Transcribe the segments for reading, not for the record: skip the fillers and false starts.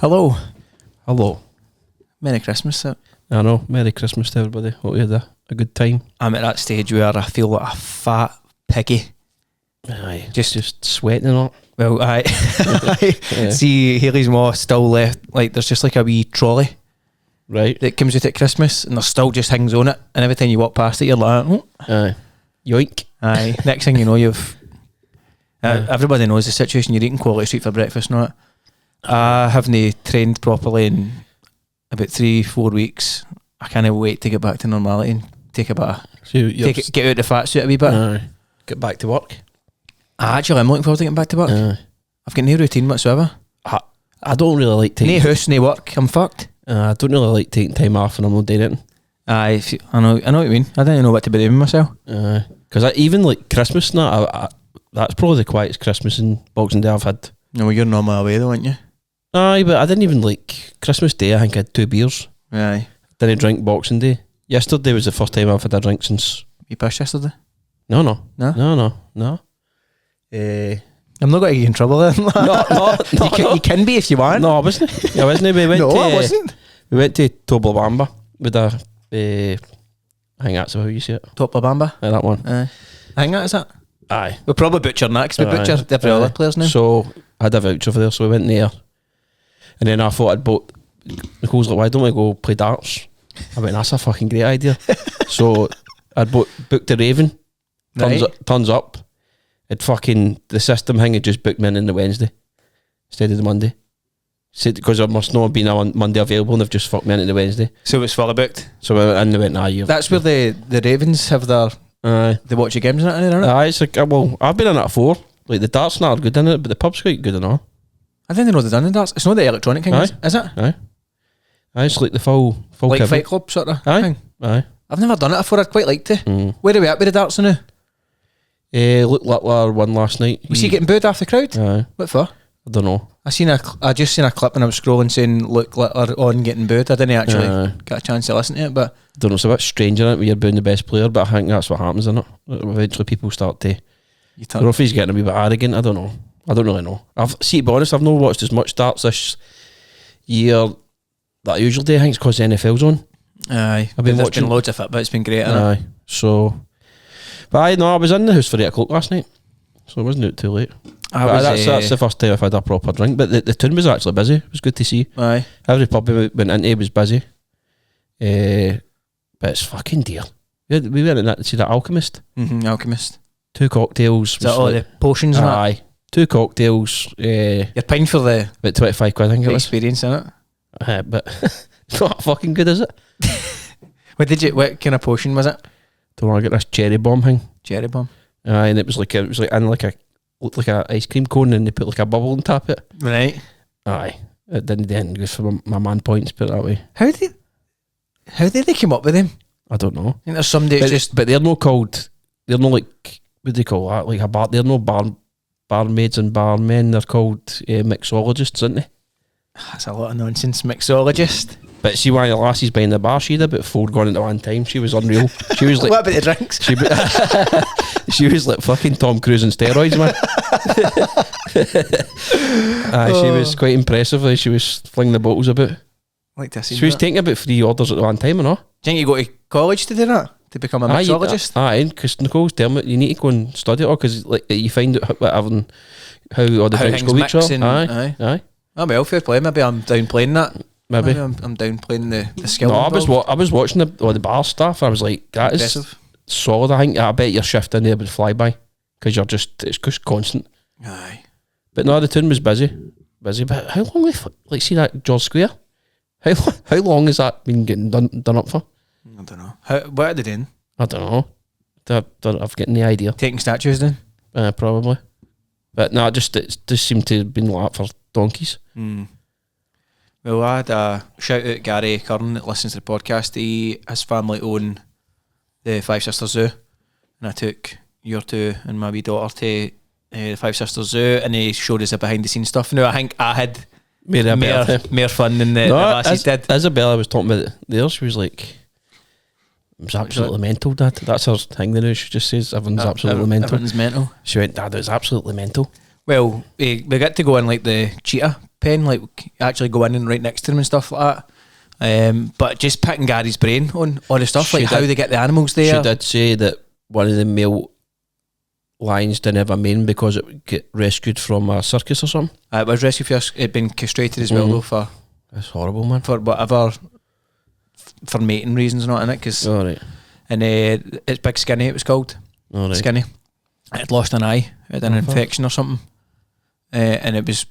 Hello. Merry Christmas. I know. Merry Christmas to everybody. Hope you had a good time. I'm at that stage where I feel like a fat piggy. Aye. Just sweating and all. Well, aye. Yeah. See, Hayley's Maw still left. Like, there's just like a wee trolley Right. that comes out at Christmas, and there's still just things on it. And every time you walk past it, you're like, oh. Aye. Yoink. Aye. Next thing you know, you've. Aye. Everybody knows the situation. You're eating quality street for breakfast, not. I haven't trained properly in about 3-4 weeks. I can't wait to get back to normality and take a bit of, get out the fat suit a wee bit. Aye. Get back to work. I'm looking forward to getting back to work. Aye. I've got no routine whatsoever. I don't really like taking... No house, no work. I'm fucked. I don't really like taking time off and I'm not doing it. Aye, I know what you mean. I don't even know what to be doing with myself. Because even like Christmas and that, that's probably the quietest Christmas and Boxing Day I've had. No, well, you're normally away though, aren't you? Aye, but I didn't even like Christmas Day. I think I had 2 beers. Aye. Didn't drink Boxing Day. Yesterday was the first time I've had a drink since... You pissed yesterday? No. I'm not going to get you in trouble then. You can be if you want. No, I wasn't. We went I wasn't. We went to Toblabamba with a... I think that's how you say it. Toblabamba? Aye, that one. I think that is it. Aye. We'll probably butcher that because we butcher every other player's name. So I had a voucher for there, so we went there. And then I thought I'd bought... Nicole's like, why don't we go play darts? I went, that's a fucking great idea. So I'd booked the Raven. Turns up. It fucking... The system thing had just booked me in the Wednesday instead of the Monday. Said because there must not have been a Monday available and they've just fucked me into the Wednesday. So it was fully booked? So we went in and went, nah, that's where the Ravens have their... They watch your games in it, aren't it? Aye, it's like, well, I've been in it before. Like, the darts not are good in it, but the pub's quite good and all. I didn't know they'd done the darts. It's not the electronic thing, is it? Aye. It's like the full like kibble. Fight Club sort of thing? Aye. I've never done it before, I'd quite like to. Where are we at with the darts now? Luke Littler won last night. Was he getting booed off the crowd? Aye. What for? I don't know. I just seen a clip and I was scrolling saying Luke Littler on getting booed. I didn't actually get a chance to listen to it, but... I don't know, it's a bit strange in it when you're booing the best player, but I think that's what happens in it. Eventually people start to... I don't know if he's getting a wee bit arrogant, I don't know. I don't really know. To be honest, I've not watched as much darts this year that I usually do. I think it's because the NFL's on. Aye. I've been watching loads of it, but it's been great. Aye. So... But I was in the house for 8 o'clock last night, so I wasn't out too late. That's the first time I've had a proper drink, but the town was actually busy. It was good to see. Aye. Every pub we went into was busy. But it's fucking dear. We went in to see the Alchemist. Alchemist. 2 cocktails. Is that all the potions and that? Aye. 2 cocktails. You're paying for the... About 25 quid, I think it was. Experience, innit? But it's not fucking good, is it? What kind of potion was it? Don't want to get this cherry bomb thing. Cherry bomb? Aye, and it was like in like a... Looked like a ice cream cone and they put like a bubble on top of it. Right. Aye. It didn't go for my man points, put it that way. How did they come up with them? I don't know. I think there's somebody but they're not called... They're not like... What do they call that? Like a bar... They're no barmaids and barmen. They're called mixologists, aren't they? That's a lot of nonsense. Mixologist. But see, one of the lassies behind the bar, she had about 4 gone into one time. She was unreal. She was like... What about the drinks? She was like fucking Tom Cruise on steroids, man. She was quite impressive. She was flinging the bottles about. Like to see she was taking about 3 orders at one time, or not? Do you think you go to college to do that? To become a mixologist? Aye, because Nicole's telling me you need to go and study it all, because like, you find out how all the drinks go each other. Aye. Oh well, fair play. Maybe I'm downplaying that. Maybe I'm downplaying the skill. No, I was watching the bar stuff. I was like, that is solid. I think I bet your shift in there would fly by because it's just constant. Aye. But no, the town was busy. But how long like see that George Square? How long has that been getting done up for? I don't know. What are they doing? I don't know. I've got no idea. Taking statues then? Probably. But no, it just seemed to have been like that for donkeys. Well, I had a shout out Gary Curran that listens to the podcast. His family own the Five Sisters Zoo, and I took your 2 and my wee daughter to the Five Sisters Zoo, and he showed us the behind the scenes stuff. Now I think I had more fun than the lassies did. Isabella was talking about it there. She was like, "It was absolutely mental, Dad." That's her thing. The news she just says everyone's absolutely mental. Everyone's mental. She went, "Dad, it was absolutely mental." Well, we got to go in like the cheetah pen, like actually go in and right next to them and stuff like that. But just picking Gary's brain on all the stuff, like how they get the animals there. She did say that one of the male lions didn't have a mane because it would get rescued from a circus or something. It was rescued for it'd been castrated as well though for. That's horrible, man. For whatever, for mating reasons, not in it, because. All right. And it's Big Skinny, it was called. All right. Skinny. It had lost an eye, it had an infection or something, and it was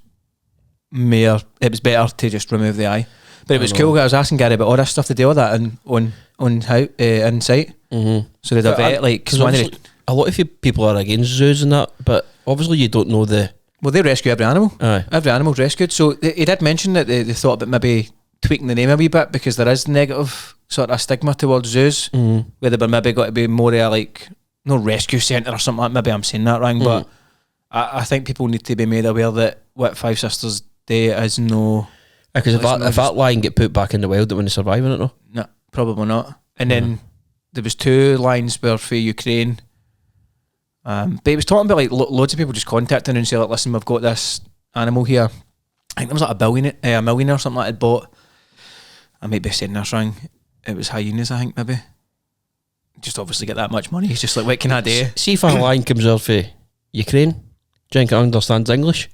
better to just remove the eye. But it was cool. I was asking Gary about all this stuff to do with that and on how in site. So they'd have vet, like, cause a lot of people are against zoos and that, but obviously you don't know the. Well, they rescue every animal. Aye. Every animal's rescued. So he did mention that they thought about maybe tweaking the name a wee bit because there is negative sort of stigma towards zoos, where they were maybe got to be more like no rescue centre or something like. Maybe I'm saying that wrong, but I think people need to be made aware that what Five Sisters Day is no. Because if that lion get put back in the wild, it wouldn't survive in it, no? No, probably not. And then there was 2 lions were for Ukraine. But he was talking about like loads of people just contacting and saying like, listen, we've got this animal here. I think there was like a millionaire or something like that had bought. I might be saying this wrong. It was hyenas, I think, maybe. Just obviously get that much money. He's just like, what can I do? See if a lion comes out for Ukraine, do you think it understands English?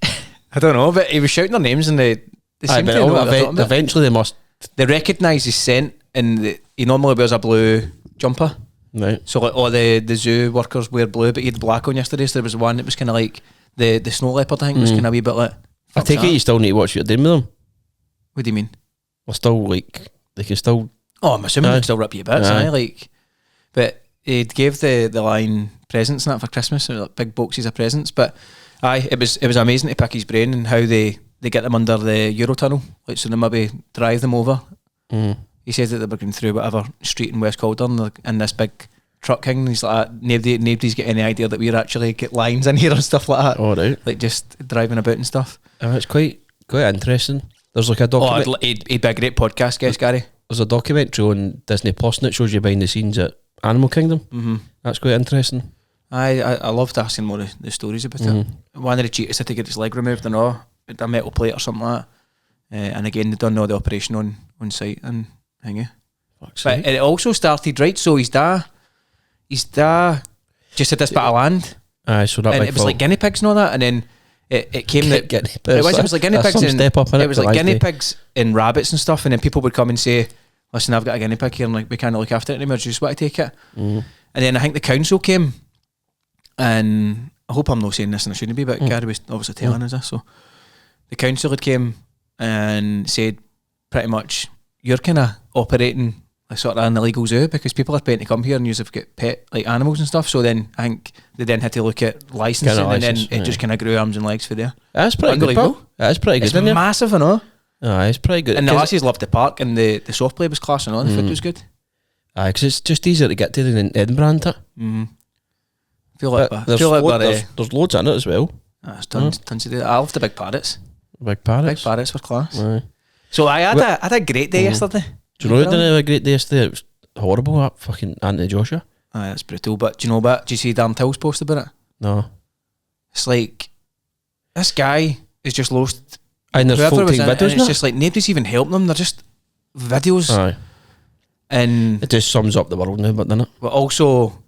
I don't know, but he was shouting their names and they seem to know what they're talking about. Eventually they must. They recognise his scent, and he normally wears a blue jumper. Right. So like all the zoo workers wear blue, but he had black on yesterday, so there was one that was kind of like the snow leopard, I think, was kind of a wee bit like. I take it you still need to watch what you're doing with them. What do you mean? Well, still like they can still. Oh, I'm assuming they can still rip you a bit, like. But he gave the lion presents and that for Christmas, like big boxes of presents. But it was amazing to pick his brain and how they get them under the Eurotunnel, like so they maybe drive them over. He says that they were going through whatever street in West Calder in this big truck thing, and he's like, nobody's got any idea that we're actually get lions in here and stuff like that. Oh, right. Like just driving about and stuff. It's quite interesting. There's like a documentary. He'd be a great podcast guest, Gary. There's a documentary on Disney Plus and it shows you behind the scenes at Animal Kingdom. That's quite interesting. I loved asking more of the stories about it. One of the cheetahs had to get his leg removed and all, a metal plate or something like that. And again, they done all the operation on site and thingy. But it also started, right, so his dad just had this bit of land. So that and it was like guinea pigs and all that, and then it came that it was like guinea pigs and it was like guinea pigs and rabbits and stuff, and then people would come and say, listen, I've got a guinea pig here and like we can't look after it anymore, do you just want to take it? And then I think the council came, and I hope I'm not saying this and I shouldn't be, but Gary was obviously telling us this, so the council had came and said pretty much you're kind of operating a sort of an illegal zoo because people are paying to come here and you've got pet like animals and stuff. So then I think they then had to look at licensing, and then it just kind of grew arms and legs for there. That's pretty good, pal. That's pretty good. It's massive, I know. It's pretty good. And the lassies loved the park, and the soft play was class and all. The food was good. Because it's just easier to get to than in Edinburgh, isn't it? Feel like there's loads in it as well. There's tons to do. I love the big parrots. Big parrots. Big parrots were class. So I had a great day yesterday. Do you know who didn't have a great day yesterday? It was horrible, that fucking Anthony Joshua. That's brutal. But do you know what? Do you see Dan Till's post about it? No. It's like, this guy is just lost. And there's 14 videos, and it's just like, nobody's even helping them. They're just videos. And it just sums up the world now, but doesn't it? But also,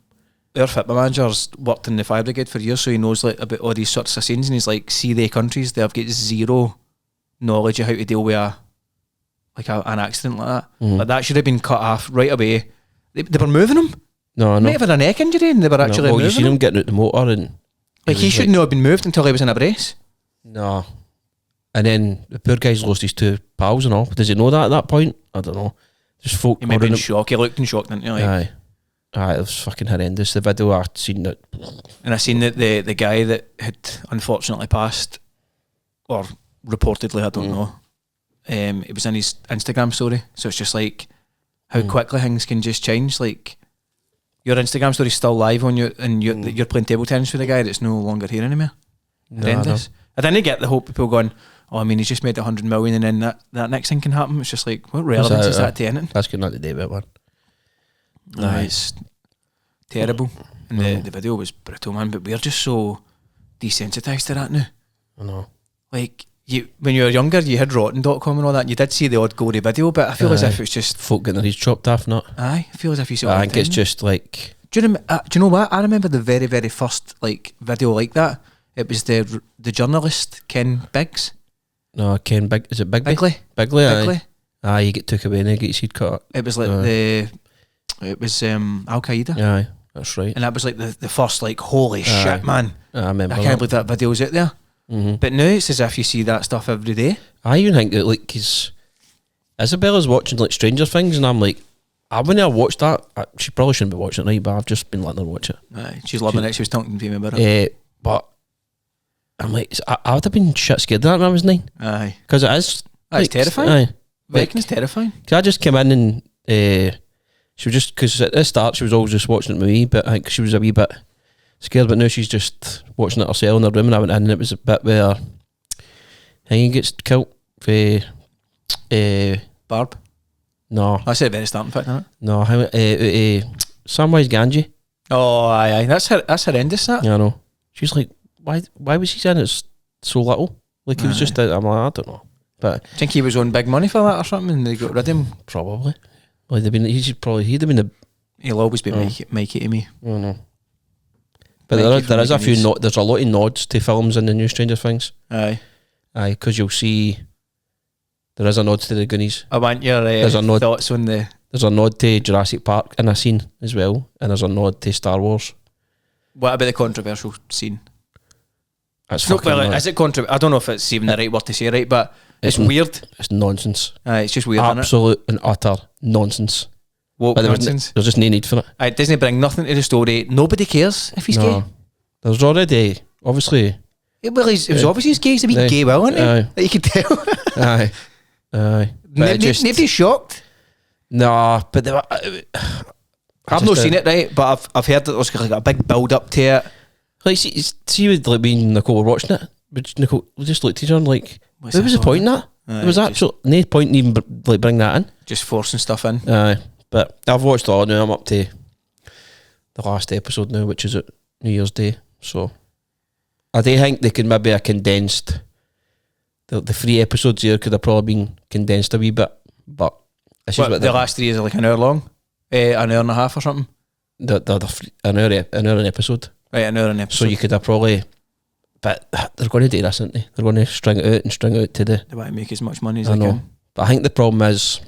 our football manager's worked in the fire brigade for years, so he knows like about all these sorts of scenes, and he's like, see the countries, they've got zero knowledge of how to deal with an accident like that. Like that should have been cut off right away. They were moving him. No. Might have had a neck injury and they were actually moving you seen him getting out the motor and like he shouldn't have been moved until he was in a brace. No. And then the poor guy's lost his 2 pals and all. Does he know that at that point? I don't know. Just folk. He might be in shock. He looked in shock, didn't he? Aye, it was fucking horrendous. The video, I seen it. And I seen that the guy that had unfortunately passed, or reportedly, I don't know, it was in his Instagram story. So it's just like how quickly things can just change. Like your Instagram story's still live on you, and you're playing table tennis with a guy that's no longer here anymore. Horrendous. I didn't get the hope people going, oh, I mean, he's just made 100 million and then that next thing can happen. It's just like, what relevance is that to anything? That's got nothing to do with it, man. It's terrible. And the video was brutal, man, but we're just so desensitised to that now. I know. Like, when you were younger, you had rotten.com and all that, and you did see the odd gory video, but I feel as if it's just folk getting their heads chopped off, not. I feel as if you see it all I the think time. it's just like. Do you know what? I remember the very, very first like video like that. It was the journalist Ken Biggs. No, Ken Big. Is it Bigby? Bigley. Aye. Aye, you get took away and you get your seed cut. It was like it was Al Qaeda. Aye, that's right. And that was like the first like holy shit, man. I remember. I can't believe that video's out there. Mm-hmm. But now it's as if you see that stuff every day. I even think that like because Isabella's watching like Stranger Things, and I'm like, when I watched that, she probably shouldn't be watching it, right? But I've just been letting her watch it. Aye, she's loving it. She was talking to me about it. But I'm like, I would have been shit scared of that when I was 9. Aye, because it is. It's terrifying. Aye, Viking's terrifying. Cause I just came in and she was just because at the start she was always just watching it with me, but I think she was a wee bit scared. But now she's just watching it herself in her room, and I went in and it was a bit where he gets killed for Barb. No, That's at the very starting fact, isn't it? no, Samwise Gamgee. Oh, aye. That's horrendous. That. Yeah, I know. She's like, why was he saying it's so little? Like he was just. I'm like, I don't know, but I think he was on big money for that or something, and they got rid of him. probably. Well, he'd have been the. He'll always be Mikey to me. I don't know. But Mikey there is a from few. Guineas. There's a lot of nods to films in the new Stranger Things. Aye. Aye, because you'll see. There is a nod to the Goonies. I want your There's a nod. thoughts on the. There's a nod to Jurassic Park in a scene as well, and there's a nod to Star Wars. What about the controversial scene? That's No, fucking. well, is it controversial? I don't know if it's even the right word to say, right? But it's weird. It's nonsense. Aye, it's just weird, isn't it? Absolute and utter nonsense. Woke But nonsense. there's just no need for it. It doesn't bring nothing to the story. Nobody cares if he's gay. There's already obviously. Well, it was obviously he's gay. He's a bit Aye. gay, well, isn't he? Aye. That you could tell. Aye, aye. But it just Nobody's shocked. nah. But they were, I've not seen it, right? But I've heard that there's like a big build up to it. Like see with like me and Nicole were watching it, but Nicole we just looked at each other and like, What's what was the that point in that? Aye, There was just- actual no point in even like bring that in. Just forcing stuff in. Aye, but I've watched it all now. I'm up to the last episode now, which is at New Year's Day. So I do think they could maybe have condensed the 3 episodes here could have probably been condensed a wee bit, but this is what The last 3 is like an hour long, an hour and a half or something. an hour an episode. Right, an hour an episode. So you could have probably, but they're going to do this, aren't they? They're going to string it out to the. They want to make as much money as I they know, can. but I think the problem is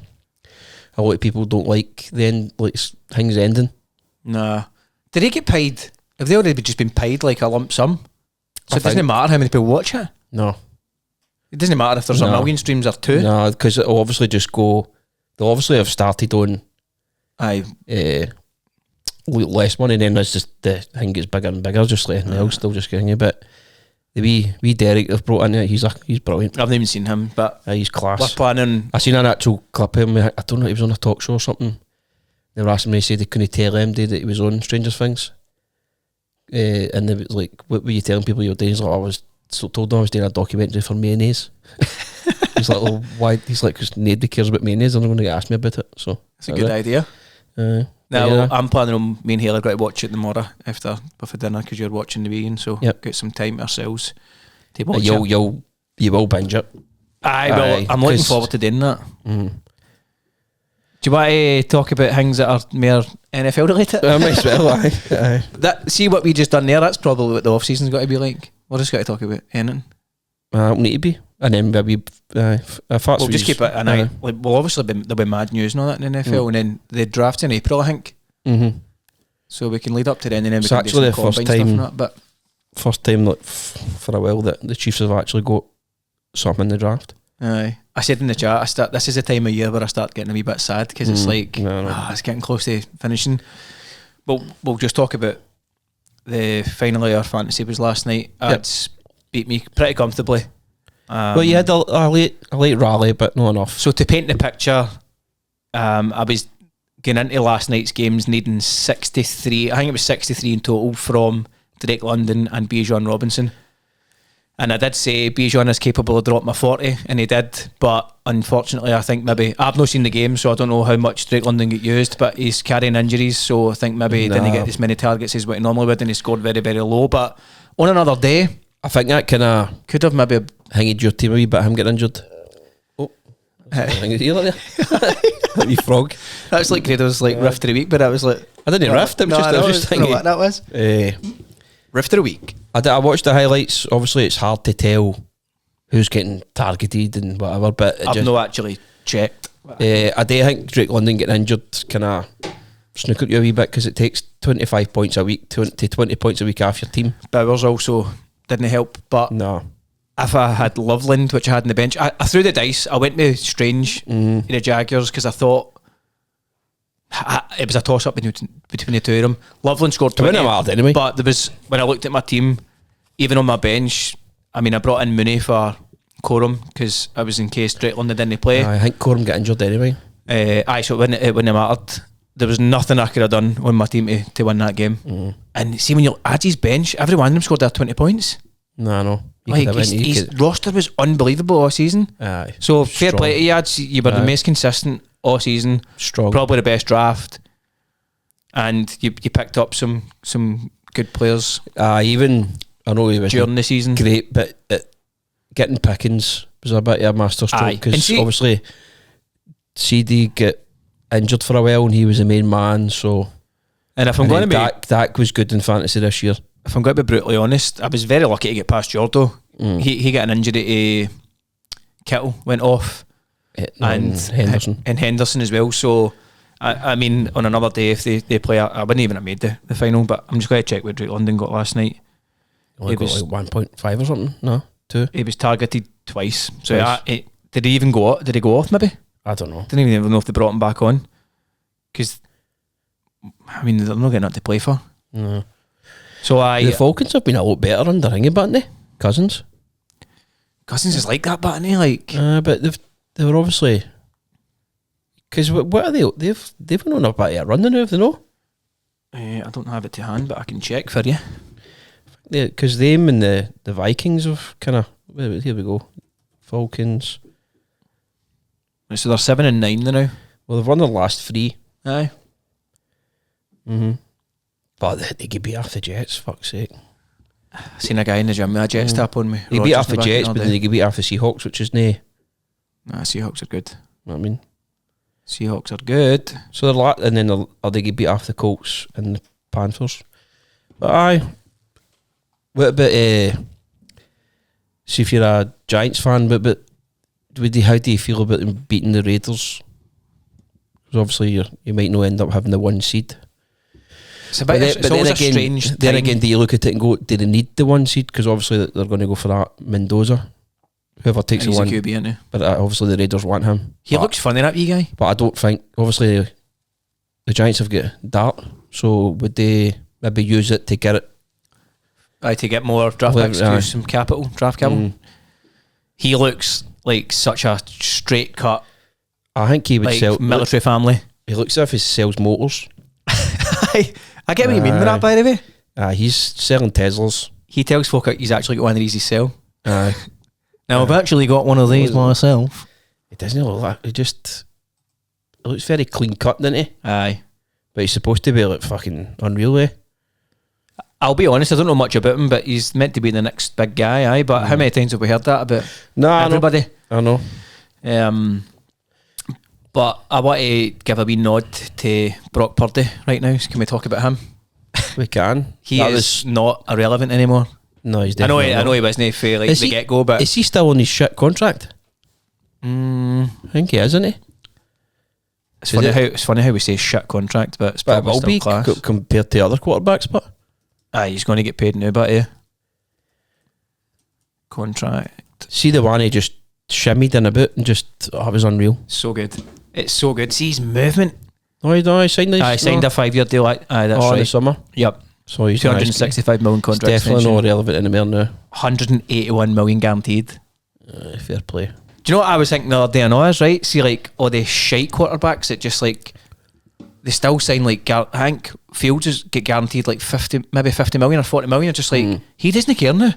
a lot of people don't like the end, like things ending. Nah. Did they get paid? Have they already just been paid like a lump sum? So I it doesn't think- matter how many people watch it. No, It doesn't matter if there's a No. million streams or 2. no, because it'll obviously just go. They'll obviously have started on Aye. less money, and then it's just the thing gets bigger and bigger, just like anything else. They'll just getting you, but the wee Derek they've brought in, he's brilliant. I've not even seen him, but He's we're class. planning. I seen an actual clip of him. I don't know, he was on a talk show or something. They were asking me, he said they couldn't tell MD that he was on Stranger Things. And they was like, what were you telling people you were doing? He's like, I was told them I was doing a documentary for mayonnaise. He's like, well, why? He's like, because nobody cares about mayonnaise, and they're going to ask me about it. So It's a good idea. Now Now, I'm planning on me and Haley going to watch it tomorrow before dinner because you're watching the weekend, so Yep. get some time ourselves to watch you it. will binge it. Well, I'm looking 'cause- forward to doing that. Mm. Do you want to talk about things that are more NFL related? I might as well. Aye. See what we just done there. That's probably what the off season's got to be like. We're just got to talk about anything. It'll need to be, and then maybe if that's We'll just keep it an eye. aye. Like, well, obviously there'll be mad news and all that in the NFL, and then the draft's in April, I think. Mm-hmm. So we can lead up to then, and then we It's can do actually some the first combine stuff time- and that. But First time like for a while that the Chiefs have actually got something in the draft. aye, I said in the chat, this is the time of year where I start getting a wee bit sad because it's like No. it's getting close to finishing. We'll just talk about the final of our fantasy was last night. It's beat me pretty comfortably. Well, you had a late rally, but not enough. So to paint the picture, I was going into last night's games needing 63. I think it was 63 in total from Drake London and Bijan Robinson. And I did say Bijan is capable of dropping my 40, and he did. But unfortunately, I think maybe I've not seen the game, so I don't know how much Drake London get used. But he's carrying injuries, so I think maybe he didn't get as many targets as what he normally would, and he scored very, very low. But on another day, I think that kind of could have maybe hanged your team a wee bit, him getting injured. Oh, hang it here, there. A wee frog. That's like Grado's like riff of the week, but I was like, I didn't riff. It was I was just thinking what that was. Riff of the week. I watched the highlights. Obviously, it's hard to tell who's getting targeted and whatever, but I've not actually checked. I do think Drake London getting injured kind of snookered you a wee bit because it takes 25 points a week to 20 points a week off your team. Bowers also didn't help, but no. If I had Loveland, which I had on the bench, I threw the dice. I went with Strange in the Jaguars because I thought it was a toss-up between the two of them. Loveland scored 20, anyway. But there was, when I looked at my team, even on my bench, I mean, I brought in Mooney for Coram because I was in case Drake London didn't play. I think Coram got injured anyway. So it wouldn't have mattered. There was nothing I could have done on my team to win that game. And see, when you add his bench, every one of them scored their 20 points. No. Like his roster was unbelievable all season. So fair play to you, Ads. You were the most consistent all season. Strong. Probably the best draft. And you picked up some good players. Even I know he was during the season great, but getting Pickens was a bit of a masterstroke because obviously CD got injured for a while and he was the main man. So, and if I'm going to be Dak was good in fantasy this year. If I'm going to be brutally honest, I was very lucky to get past Jordo. He got an injury to Kittle, went off, and Henderson as well. So I mean, on another day, if they play, I wouldn't even have made the final. But I'm just going to check what Drake London got last night. He got like 1.5 or something. No, 2. He was targeted twice. So did he even go? Did he go off? Maybe I don't know. Didn't even know if they brought him back on because I mean they're not getting that to play for. No. So the Falcons have been a lot better under Ringy, haven't they? Cousins is like that, but like. But they were obviously because what are they? They've been on a bit of a run now, have they no? I don't have it to hand, but I can check for you. Because them and the Vikings have kind of here we go, Falcons. So they're 7-9 now. Well, they've won their last 3. Aye. But they could beat off the Jets, fuck's sake. I seen a guy in the gym with a Jets tap on me. They beat off the Jets, but then they could beat off the Seahawks, which is nah. Seahawks are good. You know what I mean? Seahawks are good. So they're and then they could beat off the Colts and the Panthers. But aye. What about see if you're a Giants fan, but how do you feel about them beating the Raiders? Because obviously you might not end up having the 1 seed. It's always a strange time. Then again, do you look at it and go, do they need the 1 seed? Because obviously they're going to go for that Mendoza. Whoever takes the 1. He's a QB, isn't he? But obviously the Raiders want him. He looks funny, that wee guy. But I don't think, obviously the Giants have got Dart, so would they maybe use it to get it? To get more draft picks, to use some draft capital. He looks like such a straight cut. I think he would sell military family. He looks as if he sells motors. I get what you mean with that, by the way. He's selling Teslas. He tells folk he's actually got one of these to sell. Now I've actually got one of these myself. It doesn't look like it looks very clean cut, doesn't he? Aye. But he's supposed to be like fucking unreal, eh? I'll be honest, I don't know much about him, but he's meant to be the next big guy, aye. But how many times have we heard that about everybody? I know. But I want to give a wee nod to Brock Purdy right now. Can we talk about him? We can. He is not irrelevant anymore. No, he's definitely I know he wasn't for like the get-go, but... Is he still on his shit contract? I think he is, isn't he? It's funny how we say shit contract, but it's probably still class. Compared to other quarterbacks, but... He's going to get paid now, but contract. See the one he just shimmied in a bit and just... it was unreal. So good. It's so good. See his movement. He signed this. I signed a 5-year deal. That's right. This summer. Yep. So he's 265 million contract. It's definitely not relevant anymore now. 181 million guaranteed. Fair play. Do you know what I was thinking the other day? I know is right. See, like all the shite quarterbacks that just like they still sign like Hank Fields get guaranteed like 50 million or 40 million. Just like he doesn't care now.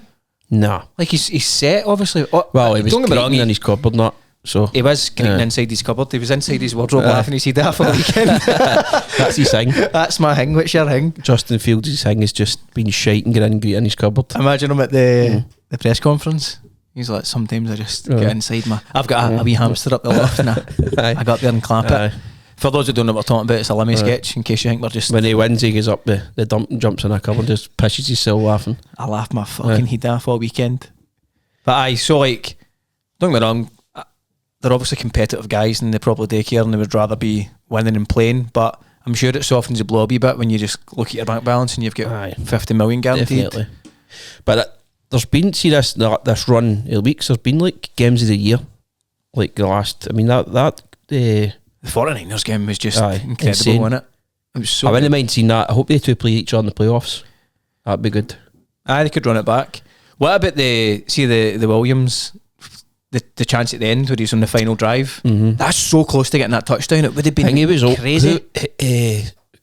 No, like he's set obviously. Well, he was creaking in his cupboard, not so. He was creaking inside his cupboard. He was inside his wardrobe laughing. He said that for the weekend. That's his thing. That's my thing. What's your thing? Justin Fields' thing is just being shite and getting angry in his cupboard. Imagine him at the the press conference. He's like, sometimes I just get inside I've got a wee hamster up the loft and I go up there and clap it. For those who don't know what we're talking about, it's a Limmy sketch, in case you think we're just... When he wins, he goes up the dump and jumps in a cover and just pishes himself laughing. I laughed my fucking head off all weekend. But so like, don't get me wrong, they're obviously competitive guys and they probably do care and they would rather be winning and playing, but I'm sure it softens the blow a wee bit when you just look at your bank balance and you've got 50 million guaranteed. Definitely. But there's been, see this run of weeks, there's been like games of the year, like the last, I mean the 49ers game was just incredible, insane. wasn't it? It was so I wouldn't mind seeing that. I hope they two play each other in the playoffs. That'd be good. They could run it back. What about the Williams, the chance at the end where he's on the final drive? That's so close to getting that touchdown. It would have been crazy.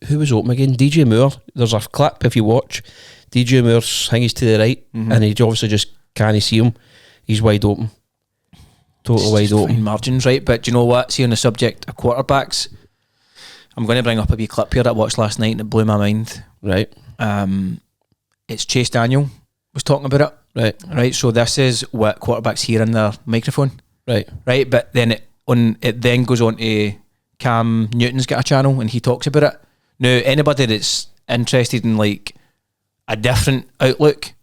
Who was open again? DJ Moore. There's a clip if you watch. DJ Moore's he's to the right and he obviously just can't see him. He's wide open. Total wide open. Margins, right? But do you know what? See, on the subject of quarterbacks, I'm going to bring up a wee clip here that I watched last night and it blew my mind. Right. It's Chase Daniel was talking about it. Right. So this is what quarterbacks hear in their microphone. Right. But then it then goes on to Cam Newton's got a channel and he talks about it. Now, anybody that's interested in like a different outlook,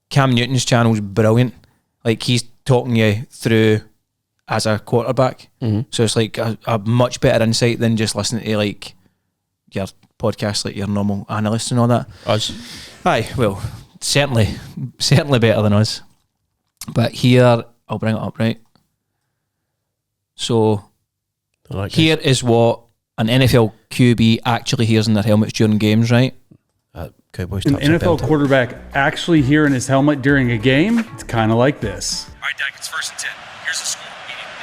Cam Newton's channel is brilliant. Like he's talking you through as a quarterback, so it's like a much better insight than just listening to like your podcast, like your normal analysts and all that. Us, well, certainly better than us. But here, I'll bring it up, right? So here is what an NFL QB actually hears in their helmets during games, right? Cowboys. An NFL quarterback actually hear in his helmet during a game? It's kind of like this. All right, Dak, it's 1st and 10. Here's the score.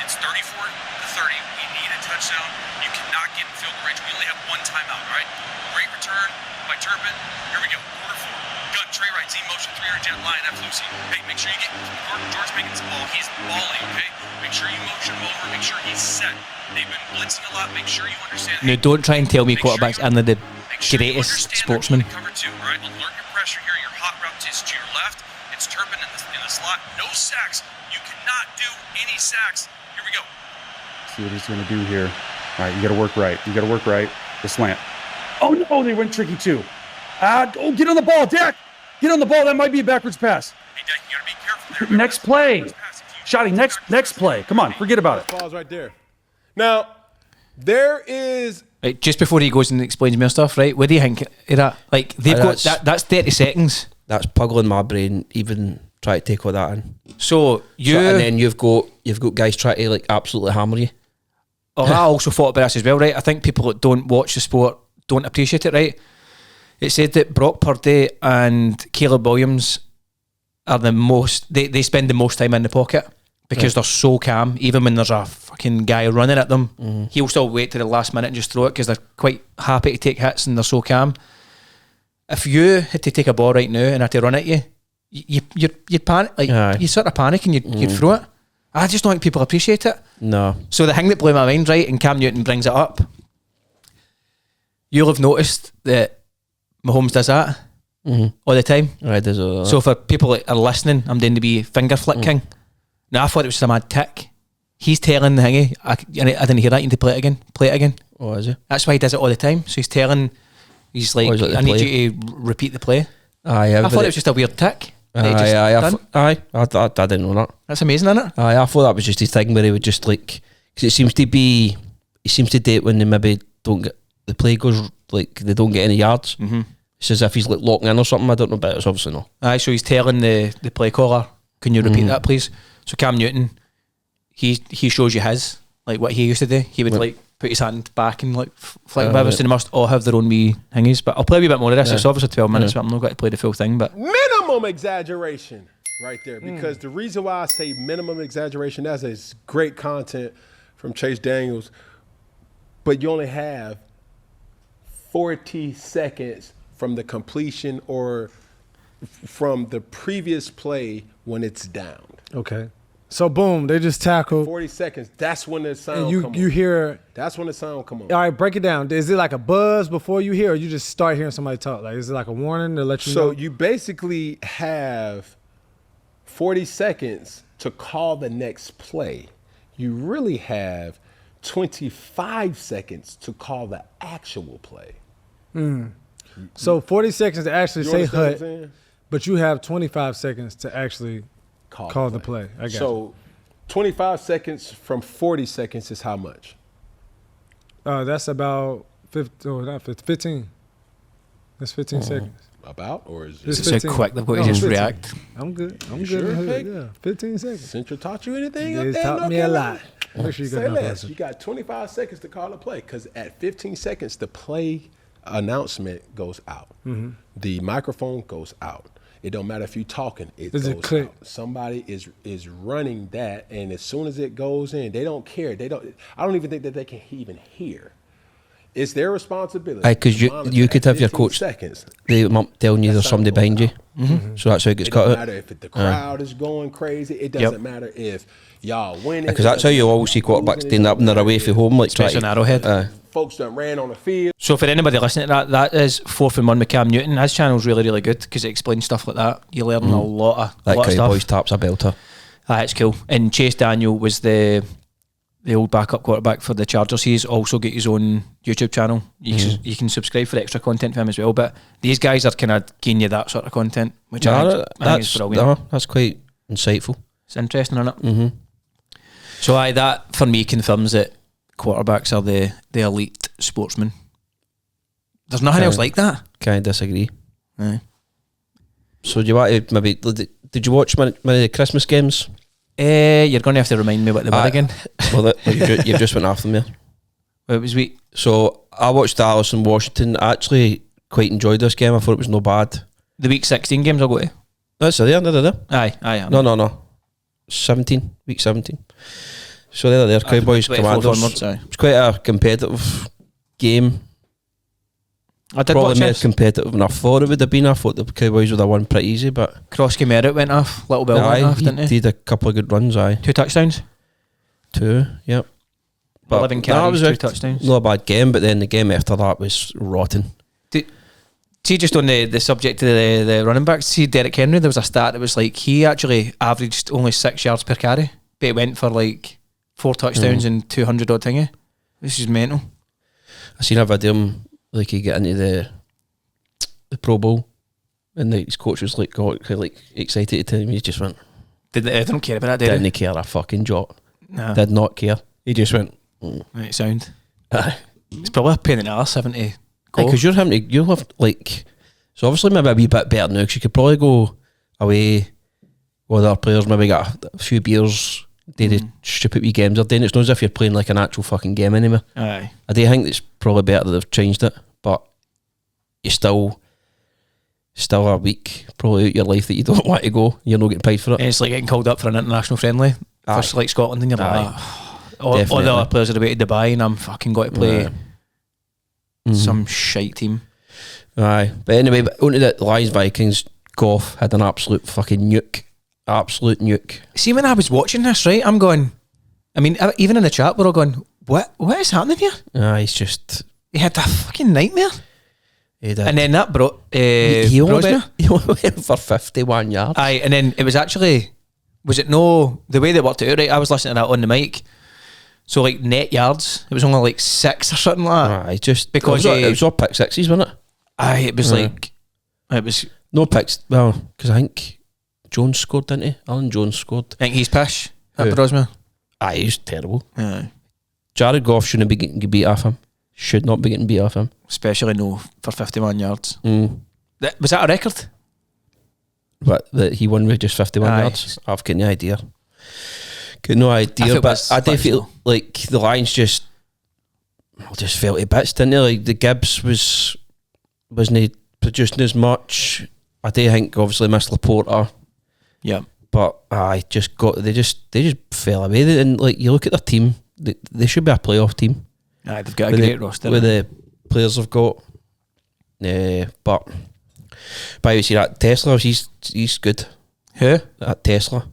It's 34-30. We need a touchdown. You cannot get in field goal range. We only have one timeout, all right? Great return by Turpin. Here we go. Quarter 4. Gun, Trey Wright, Z motion, 300 jet line, F Lucy. Hey, make sure you get George making some ball. He's balling, okay? Make sure you motion him over. Make sure he's set. They've been blitzing a lot. Make sure you understand. Now, don't try and tell me quarterbacks and the greatest sportsman. Cover 2, all right? Alert your pressure here. Your hot route is to your left. It's Turpin in the slot. No sacks. You cannot do any sacks. Here we go. See what he's going to do here. All right, you got to work right. The slant. Oh, no, they went tricky too. Get on the ball, Dak. Get on the ball. That might be a backwards pass. Hey, Dak, you got to be careful there. Next play. Shotty, next play. Come on, forget about it. Pause right there. Now, there is... Right, just before he goes and explains more stuff, right? What do you think of that? Like, they've got that's 30 seconds. That's puggling my brain, even try to take all that in. So and then you've got guys trying to like absolutely hammer you. Oh, I also thought about this as well, right? I think people that don't watch the sport don't appreciate it, right? It said that Brock Purdy and Caleb Williams are the most, they spend the most time in the pocket because they're so calm. Even when there's a fucking guy running at them, he'll still wait to the last minute and just throw it because they're quite happy to take hits and they're so calm. If you had to take a ball right now and had to run at you, you'd panic, like you sort of panic and you'd throw it. I just don't think people appreciate it. No. So the thing that blew my mind, right, and Cam Newton brings it up, you'll have noticed that Mahomes does that all the time. Right, does all that. So for people that are listening, I'm doing to be finger flicking. Now I thought it was just a mad tick. He's telling the thingy, I didn't hear that, you need to play it again. Oh, is he? That's why he does it all the time. So he's like, I need you to repeat the play. I thought it was just a weird tick. I didn't know that. That's amazing, isn't it? I thought that was just his thing where he would just like, because it seems to be, he seems to do it when they maybe don't get, the play goes like they don't get any yards. It's as if he's like locking in or something. I don't know, but it's obviously not. So he's telling the play caller, can you repeat that please? So Cam Newton, he shows you his, like what he used to do. He would like put his hand back and like flick with us, and they must all have their own wee thingies. But I'll play a wee bit more of this. It's obviously 12 minutes, but I'm not going to play the full thing. But minimum exaggeration right there, because the reason why I say minimum exaggeration, that is great content from Chase Daniels, but you only have 40 seconds from the completion or from the previous play when it's down. Okay. So boom, they just tackled. 40 seconds. That's when the sound come on. You hear. That's when the sound come on. All right, break it down. Is it like a buzz before you hear, or you just start hearing somebody talk? Like, is it like a warning to let you know? So you basically have 40 seconds to call the next play. You really have 25 seconds to call the actual play. So 40 seconds to actually You say understand what I'm hut, saying? but you have 25 seconds to actually call the play. I got you. So 25 seconds from 40 seconds is how much? That's about 15. That's 15 seconds. About, or is It's it? So 15. quick they've got to No, just 15. react. I'm good. I'm sure, good. Peg? Yeah, 15 seconds. Central taught you anything? up It's there, taught North me a Carolina? lot. Make sure you got Say enough less. answer. You got 25 seconds to call a play because at 15 seconds, the play announcement goes out. The microphone goes out. It don't matter if you're talking. It Does it goes click? out. Somebody is running that, and as soon as it goes in, they don't care. I don't even think that they can even hear. It's their responsibility. Aye, 'cause to you monitor could at have your 15 coach- seconds. They telling you there's That somebody sound behind you. goes So that's how it gets It cut doesn't out. matter if the crowd is going crazy. It doesn't matter if y'all winning. Because that's how you always see quarterbacks doing that when they're away from home, like Especially trying in Arrowhead. Folks done ran on the field. So for anybody listening to that is 4th and 1 with Cam Newton. His channel's really, really good because it explains stuff like that. You learn a lot that of Cowboys stuff. tap's a belter. It's cool. And Chase Daniel was the old backup quarterback for the Chargers. He's also got his own YouTube channel. You can subscribe for extra content for him as well. But these guys are kind of giving you that sort of content, which I think is brilliant. That's quite insightful. It's interesting, isn't it? So that for me confirms that quarterbacks are the elite sportsmen. There's nothing else like that. Can't disagree. Aye. So do you want to maybe, did you watch many of the Christmas games? You're going to have to remind me what they were again. Well, you've just went after them there. Well, it was week. So I watched Dallas and Washington. I actually quite enjoyed this game. I thought it was no bad. The week 16 games I'll go to. That's there, no. Aye. No. 17, week 17. So they're Cowboys, 24 Commanders. onwards, aye. It's quite a competitive game. I did Probably watch more this. competitive than I thought it would have been. I thought the Cowboys would have won pretty easy, but Crossky Merritt went off. Little Bill went off, didn't he? did a couple of good runs, 2 touchdowns. 2, yep. 11 carries, 2 touchdowns. Not a bad game, but then the game after that was rotten. See, just on the subject of the running backs, see Derrick Henry, there was a stat that was like he actually averaged only 6 yards per carry, but he went for like 4 touchdowns and 200 odd thingy. This is mental. I seen a video of him, like he get into the Pro Bowl, and his coach was like got like excited to tell him. He just went, I don't care about that, did didn't care a fucking jot. Nah. Did not care. He just went. Right, sound. Aye. It's probably a pain in the arse having to go. Because you'll have like, so obviously maybe a wee bit better now because you could probably go away with other players, maybe get a few beers, do the stupid wee games they're doing. It's not as if you're playing like an actual fucking game anymore. Aye. I do think it's probably better that they've changed it, but you still a week probably out your life that you don't want to go. You're not getting paid for it. And it's like getting called up for an international friendly Aye. for like Scotland, and you're like, all the Definitely. other players are away to Dubai, and I'm fucking got to play some shite team. Aye, but anyway, but onto the Lions Vikings. Goff had an absolute fucking nuke. Absolute nuke. See, when I was watching this, right, I'm going, I mean, even in the chat, we're all going, what is happening here? He's just. He had a fucking nightmare. He did. And then that brought he only Brosner. went for 51 yards. Aye, and then it was actually, was it no, the way they worked it out, right, I was listening to that on the mic. So like net yards, it was only like 6 or something like that. Aye, just Because it was all pick sixes, wasn't it? Aye, it was like, it was, No picks. Well, because I think Jones scored, didn't he? Alan Jones scored. I think he's pish at Who? Brosmer. Aye, he's terrible. Aye. Jared Goff shouldn't be getting beat off him. Should not be getting beat off him. Especially no for 51 yards. Mm. Was that a record? But that he won with just 51 Aye. yards. I've got no idea. Got no I idea. feel But that's I do feel fictional. like the Lions just fell to bits, didn't they? Like the Gibbs wasn't producing as much. I do think obviously Miss Laporta. Yeah. But I just got they just fell away. And like you look at their team, they should be a playoff team. Aye, they've got a with great the, roster. with the players they've got. But by the way, see that Tesla, he's good. Who? That Tesla.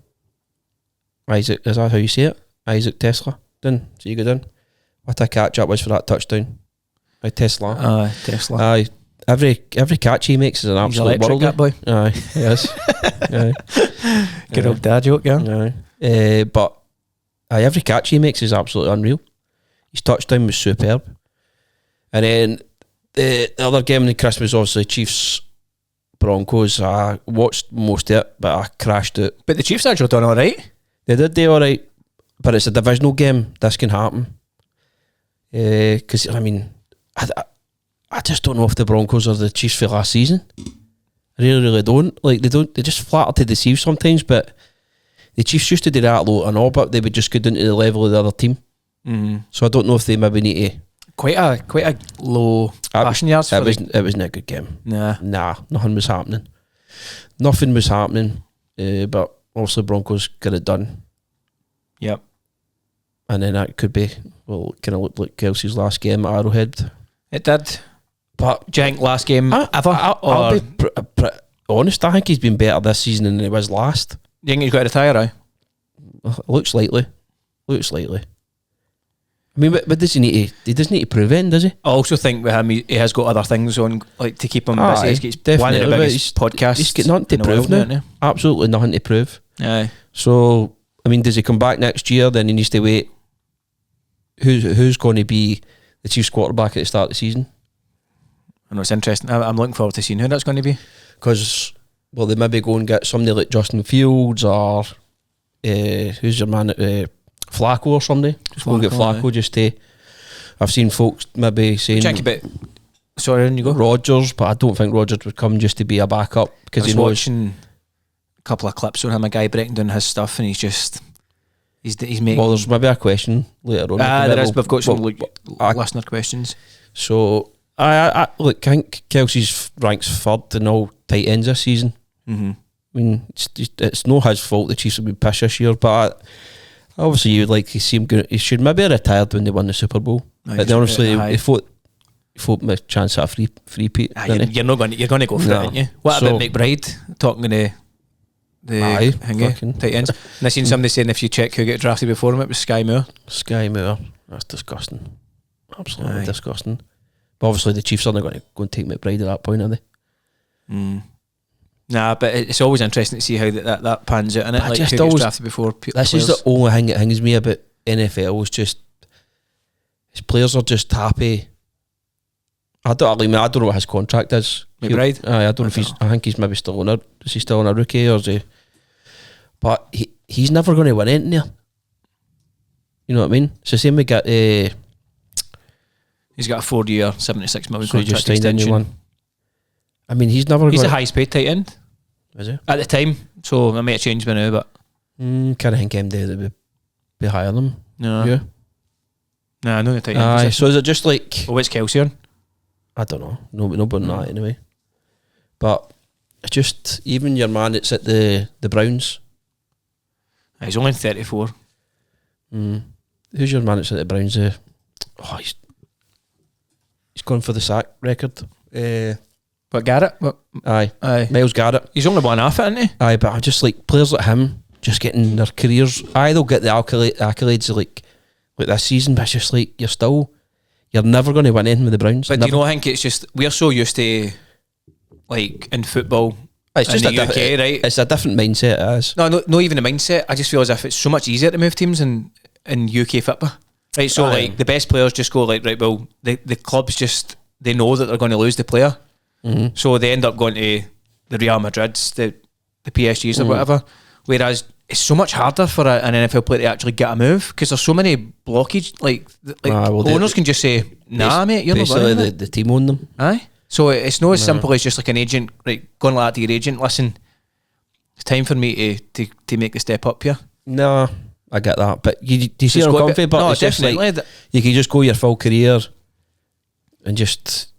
Isaac, is that how you say it? Isaac Tesla. Then so you go down. What a catch up was for that touchdown by Tesla. Aye, Tesla. Aye. Every catch he makes is an He's absolute electric, world. that boy. Aye, yes. Aye. Good old dad joke, yeah. But every catch he makes is absolutely unreal. His touchdown was superb. And then the other game in the Christmas, obviously Chiefs Broncos. I watched most of it, but I crashed it. But the Chiefs actually done alright. They did do alright, but it's a divisional game. This can happen. Because I mean, I just don't know if the Broncos are the Chiefs for last season. I really don't. Like they just flatter to deceive sometimes. But the Chiefs used to do that a lot and all, but they would just go down to the level of the other team. So I don't know if they maybe need to. Quite a low passing yards. It was not a good game. Nah, nothing was happening. Nothing was happening. But also Broncos got it done. Yep. And then that could be, well, kind of looked like Kelsey's last game at Arrowhead. It did. But do you think last game ever? I'll be honest, I think he's been better this season than he was last. Do you think he's got to retire, aye? Looks likely. I mean, but does he need to? He doesn't need to prove it, does he? I also think with him, he has got other things on, like to keep him busy. He's one of the biggest podcasts. He's got nothing to prove now. Absolutely nothing to prove. Aye. So, I mean, does he come back next year? Then he needs to wait. Who's going to be the Chiefs quarterback at the start of the season? I know, it's interesting. I'm looking forward to seeing who that's going to be. Because, well, they maybe go and get somebody like Justin Fields or who's your man at Flacco or somebody. Just go and get Flacco just to. I've seen folks maybe saying. Check a bit. Sorry, then you go. Rodgers, but I don't think Rodgers would come just to be a backup because he knows. Watching a couple of clips on him, a guy breaking down his stuff, and he's making. Well, there's maybe a question later on. There is. We've got some listener questions. So I look. I think Kelsey's ranks third in all tight ends this season. I mean, it's not his fault the Chiefs have been pish this year, but. Obviously, you would like to see him go. He should maybe have retired when they won the Super Bowl. But honestly, he thought my chance at a free Pete. You're going to go for it, aren't you? What about McBride talking to the tight ends? And I seen somebody saying if you check who got drafted before him, it was Sky Moore. That's disgusting. Absolutely disgusting. But obviously, the Chiefs are not going to go and take McBride at that point, are they? Nah, but it's always interesting to see how that pans out, and it like just who gets drafted before. This is the only thing that hangs me about NFL is just his players are just happy. I don't know what his contract is. McBride? I don't know if he's. I think he's maybe still on a. Is he still on a rookie or is he? But he's never going to win anything there. You know what I mean? It's the same we got. He's got a 4-year, $76 million contract extension. I mean, he's never. He's the highest paid tight end. Is he? At the time, so I may have changed by now, but kind of think MD would be higher than him. No. Yeah. Nah, no, the tight end position. So is it just like? What's Kelsey on? I don't know. No better than that anyway. But it's just even your man that's at the Browns. He's only 34. Who's your man that's at the Browns? He's gone for the sack record. But Garrett? Aye. Myles Garrett. He's only one half it, isn't he? Aye, but I just like players like him just getting their careers. They'll get the accolades like this season, but it's just like you're never going to win anything with the Browns. But do you know, I think it's just we're so used to like in football. It's just in the UK, right? It's a different mindset. It is. No, not even a mindset. I just feel as if it's so much easier to move teams in UK football. Right, so like the best players just go like, right, well, the clubs just they know that they're going to lose the player. So they end up going to the Real Madrids, the PSGs or whatever. Whereas it's so much harder for an NFL player to actually get a move because there's so many blockage. Like owners can just say, "Nah, mate, you're not basically the team own them." Aye, so it's not as simple as just like an agent, right? Going like that to your agent. Listen, it's time for me to make the step up here. No, I get that, but do you see how comfy? But no, it's just definitely. Like, you can just go your full career and just.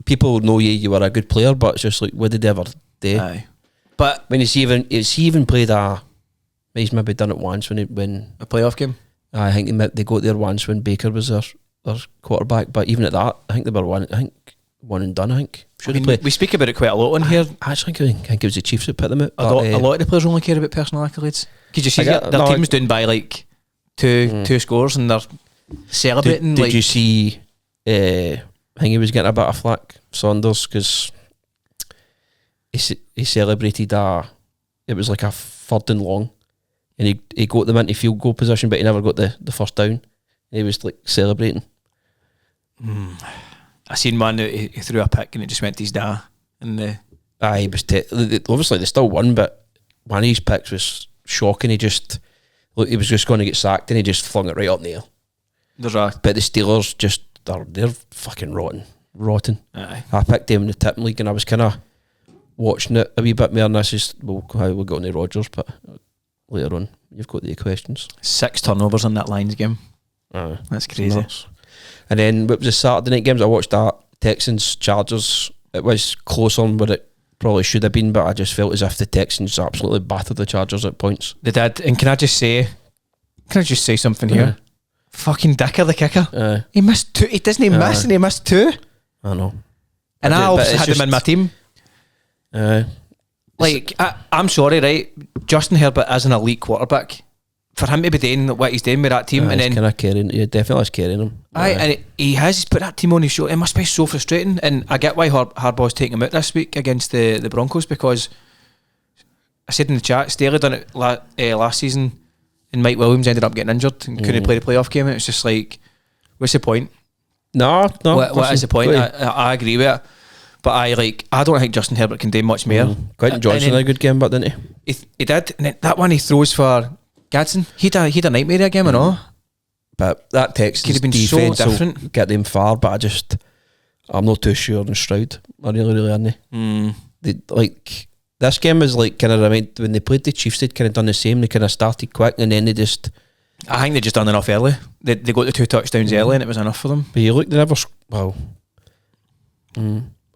People know you were a good player, but it's just like, what did they ever do? Aye. But when he even played he's maybe done it once when a playoff game. I think they got there once when Baker was their quarterback, but even at that, I think they were one and done. I think we speak about it quite a lot on here. I actually think it was the Chiefs that put them out. A lot of the players only care about personal accolades. Because you see their team's doing by like two scores and they're celebrating. Did you see? I think he was getting a bit of flack, Saunders, because he celebrated it was like a third and long, and he got them into field goal position, but he never got the first down. And he was like celebrating. I seen one that he threw a pick and it just went to his dad. And He was obviously they still won, but one of his picks was shocking. He was just going to get sacked, and he just flung it right up in the air. But the Steelers they're fucking rotten. Aye. I picked them in the Tipping League, and I was kind of watching it a wee bit more. And this is how we got on the Rodgers, but later on you've got the questions. 6 turnovers in that Lions game. That's crazy. Nuts. And then what was the Saturday night games? I watched that Texans Chargers. It was close on where it probably should have been, but I just felt as if the Texans absolutely battered the Chargers at points. They did. And can I just say something here? Fucking Dicker, the kicker. He missed 2. He doesn't miss, and he missed 2. I know. And I obviously had him in my team. I'm sorry, right? Justin Herbert is an elite quarterback. For him to be doing what he's doing with that team, and then kind of carrying, definitely is carrying him. And he's put that team on his show. It must be so frustrating, and I get why Harbaugh's taking him out this week against the Broncos, because I said in the chat, Staley done it last season, and Mike Williams ended up getting injured and couldn't play the playoff game. It's just like, what's the point? No. What is the point? I agree with it, but I don't think Justin Herbert can do much more. Quentin Johnson had a good game, but didn't he? He did, and then that one he throws for Gadsden, he'd a nightmare that game and all. But that Texans could have been defense so different. Will get them far, but I'm not too sure on Stroud. I really aren't. This game was like kind of when they played the Chiefs, they'd kind of done the same. They kind of started quick, and then I think they just done enough early. They got the 2 touchdowns early, and it was enough for them. But you look, they never. I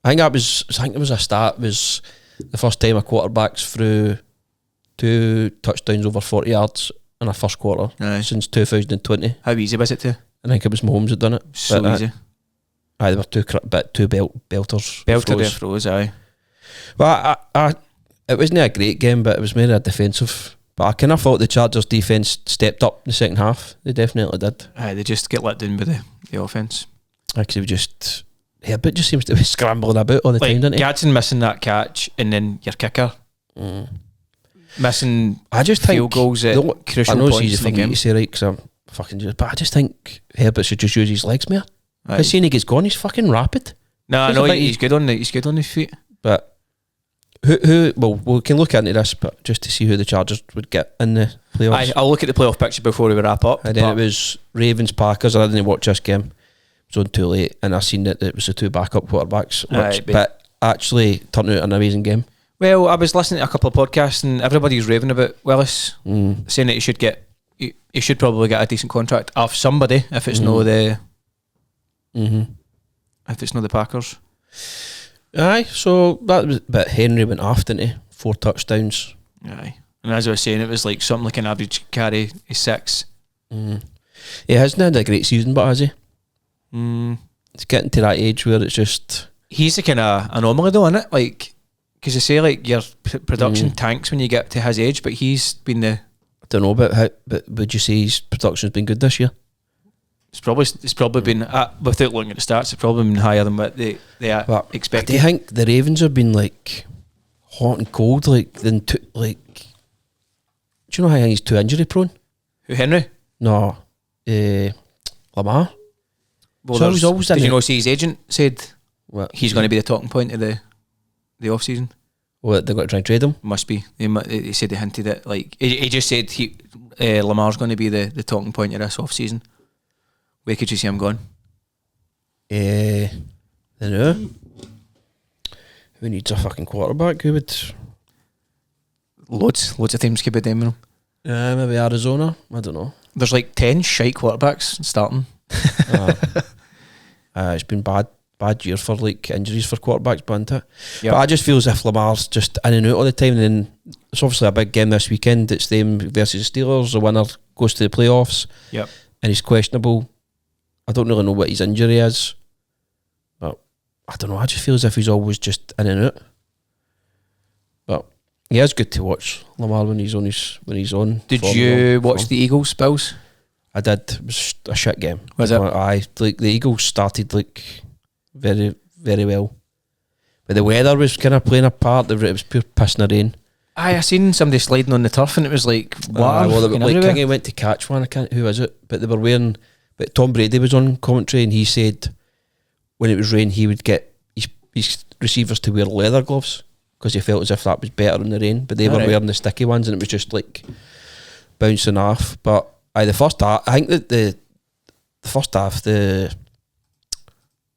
think it was a start. It was the first time a quarterback's threw 2 touchdowns over 40 yards in a first quarter since 2020. How easy was it to? I think it was Mahomes had done it. So easy. They were two belters. Belter throws, aye. But it wasn't a great game, but it was more a defensive. But I kind of thought the Chargers defence stepped up in the second half. They definitely did. Aye, they just get let down by the offence. Actually, Herbert just seems to be scrambling about all the time, doesn't he? Gadsden missing that catch, and then your kicker missing field goals at crucial points easy for me to say, right, because I'm fucking but I just think Herbert should just use his legs more. Because seeing he gets gone, he's fucking rapid. No, I know he's good on his feet. But we can look into this, but just to see who the Chargers would get in the playoffs. I'll look at the playoff picture before we wrap up. And then it was Ravens Packers, and I didn't watch this game. It was on too late, and I seen that it was the 2 backup quarterbacks, but actually turned out an amazing game. Well, I was listening to a couple of podcasts, and everybody's raving about Willis, saying that he should probably get a decent contract off somebody if it's no the if it's not the Packers. Aye, so that was. But Henry went off, didn't he? 4 touchdowns. Aye, and as I was saying, it was like something like an average carry is 6. He hasn't had a great season, but has he? It's getting to that age where it's just. He's a kind of anomaly, though, isn't it? Like, because you say like your production tanks when you get to his age, but he's been the. I don't know about how, but would you say his production's been good this year? It's probably been without looking at the stats, it's probably been higher than what they expected. Do you think the Ravens have been like hot and cold, like do you know how he's too injury prone? Who, Henry? No, Lamar. Well, so he's always did you know see his agent said what? He's going to be the talking point of the off season? Well, they're going to try and trade him. Must be. He said they hinted it. Like he just said Lamar's going to be the talking point of this off season. Where could you see him going? I don't know. Who needs a fucking quarterback? Who would? Loads of teams could be demanding him. Maybe Arizona. I don't know. There's like 10 shite quarterbacks starting. It's been bad year for like injuries for quarterbacks, but Yep. But I just feel as if Lamar's just in and out all the time. And then it's obviously a big game this weekend. It's them versus the Steelers. The winner goes to the playoffs. Yep. And he's questionable. I don't really know what his injury is, but I don't know. I just feel as if he's always just in and out. But yeah, it's good to watch Lamar when he's on. Did you watch the Eagles Bills? I did. It was a shit game. Was it? Like the Eagles started like very, very well, but the weather was kind of playing a part. It was pure piss and rain. I seen somebody sliding on the turf and it was like water. Well, fucking like everywhere. Kingy went to catch one. I can't. Who is it? But they were wearing. But Tom Brady was on commentary and he said when it was rain he would get his receivers to wear leather gloves because he felt as if that was better in the rain. But they were wearing the sticky ones and it was just like bouncing off. But the first half, I think that the first half the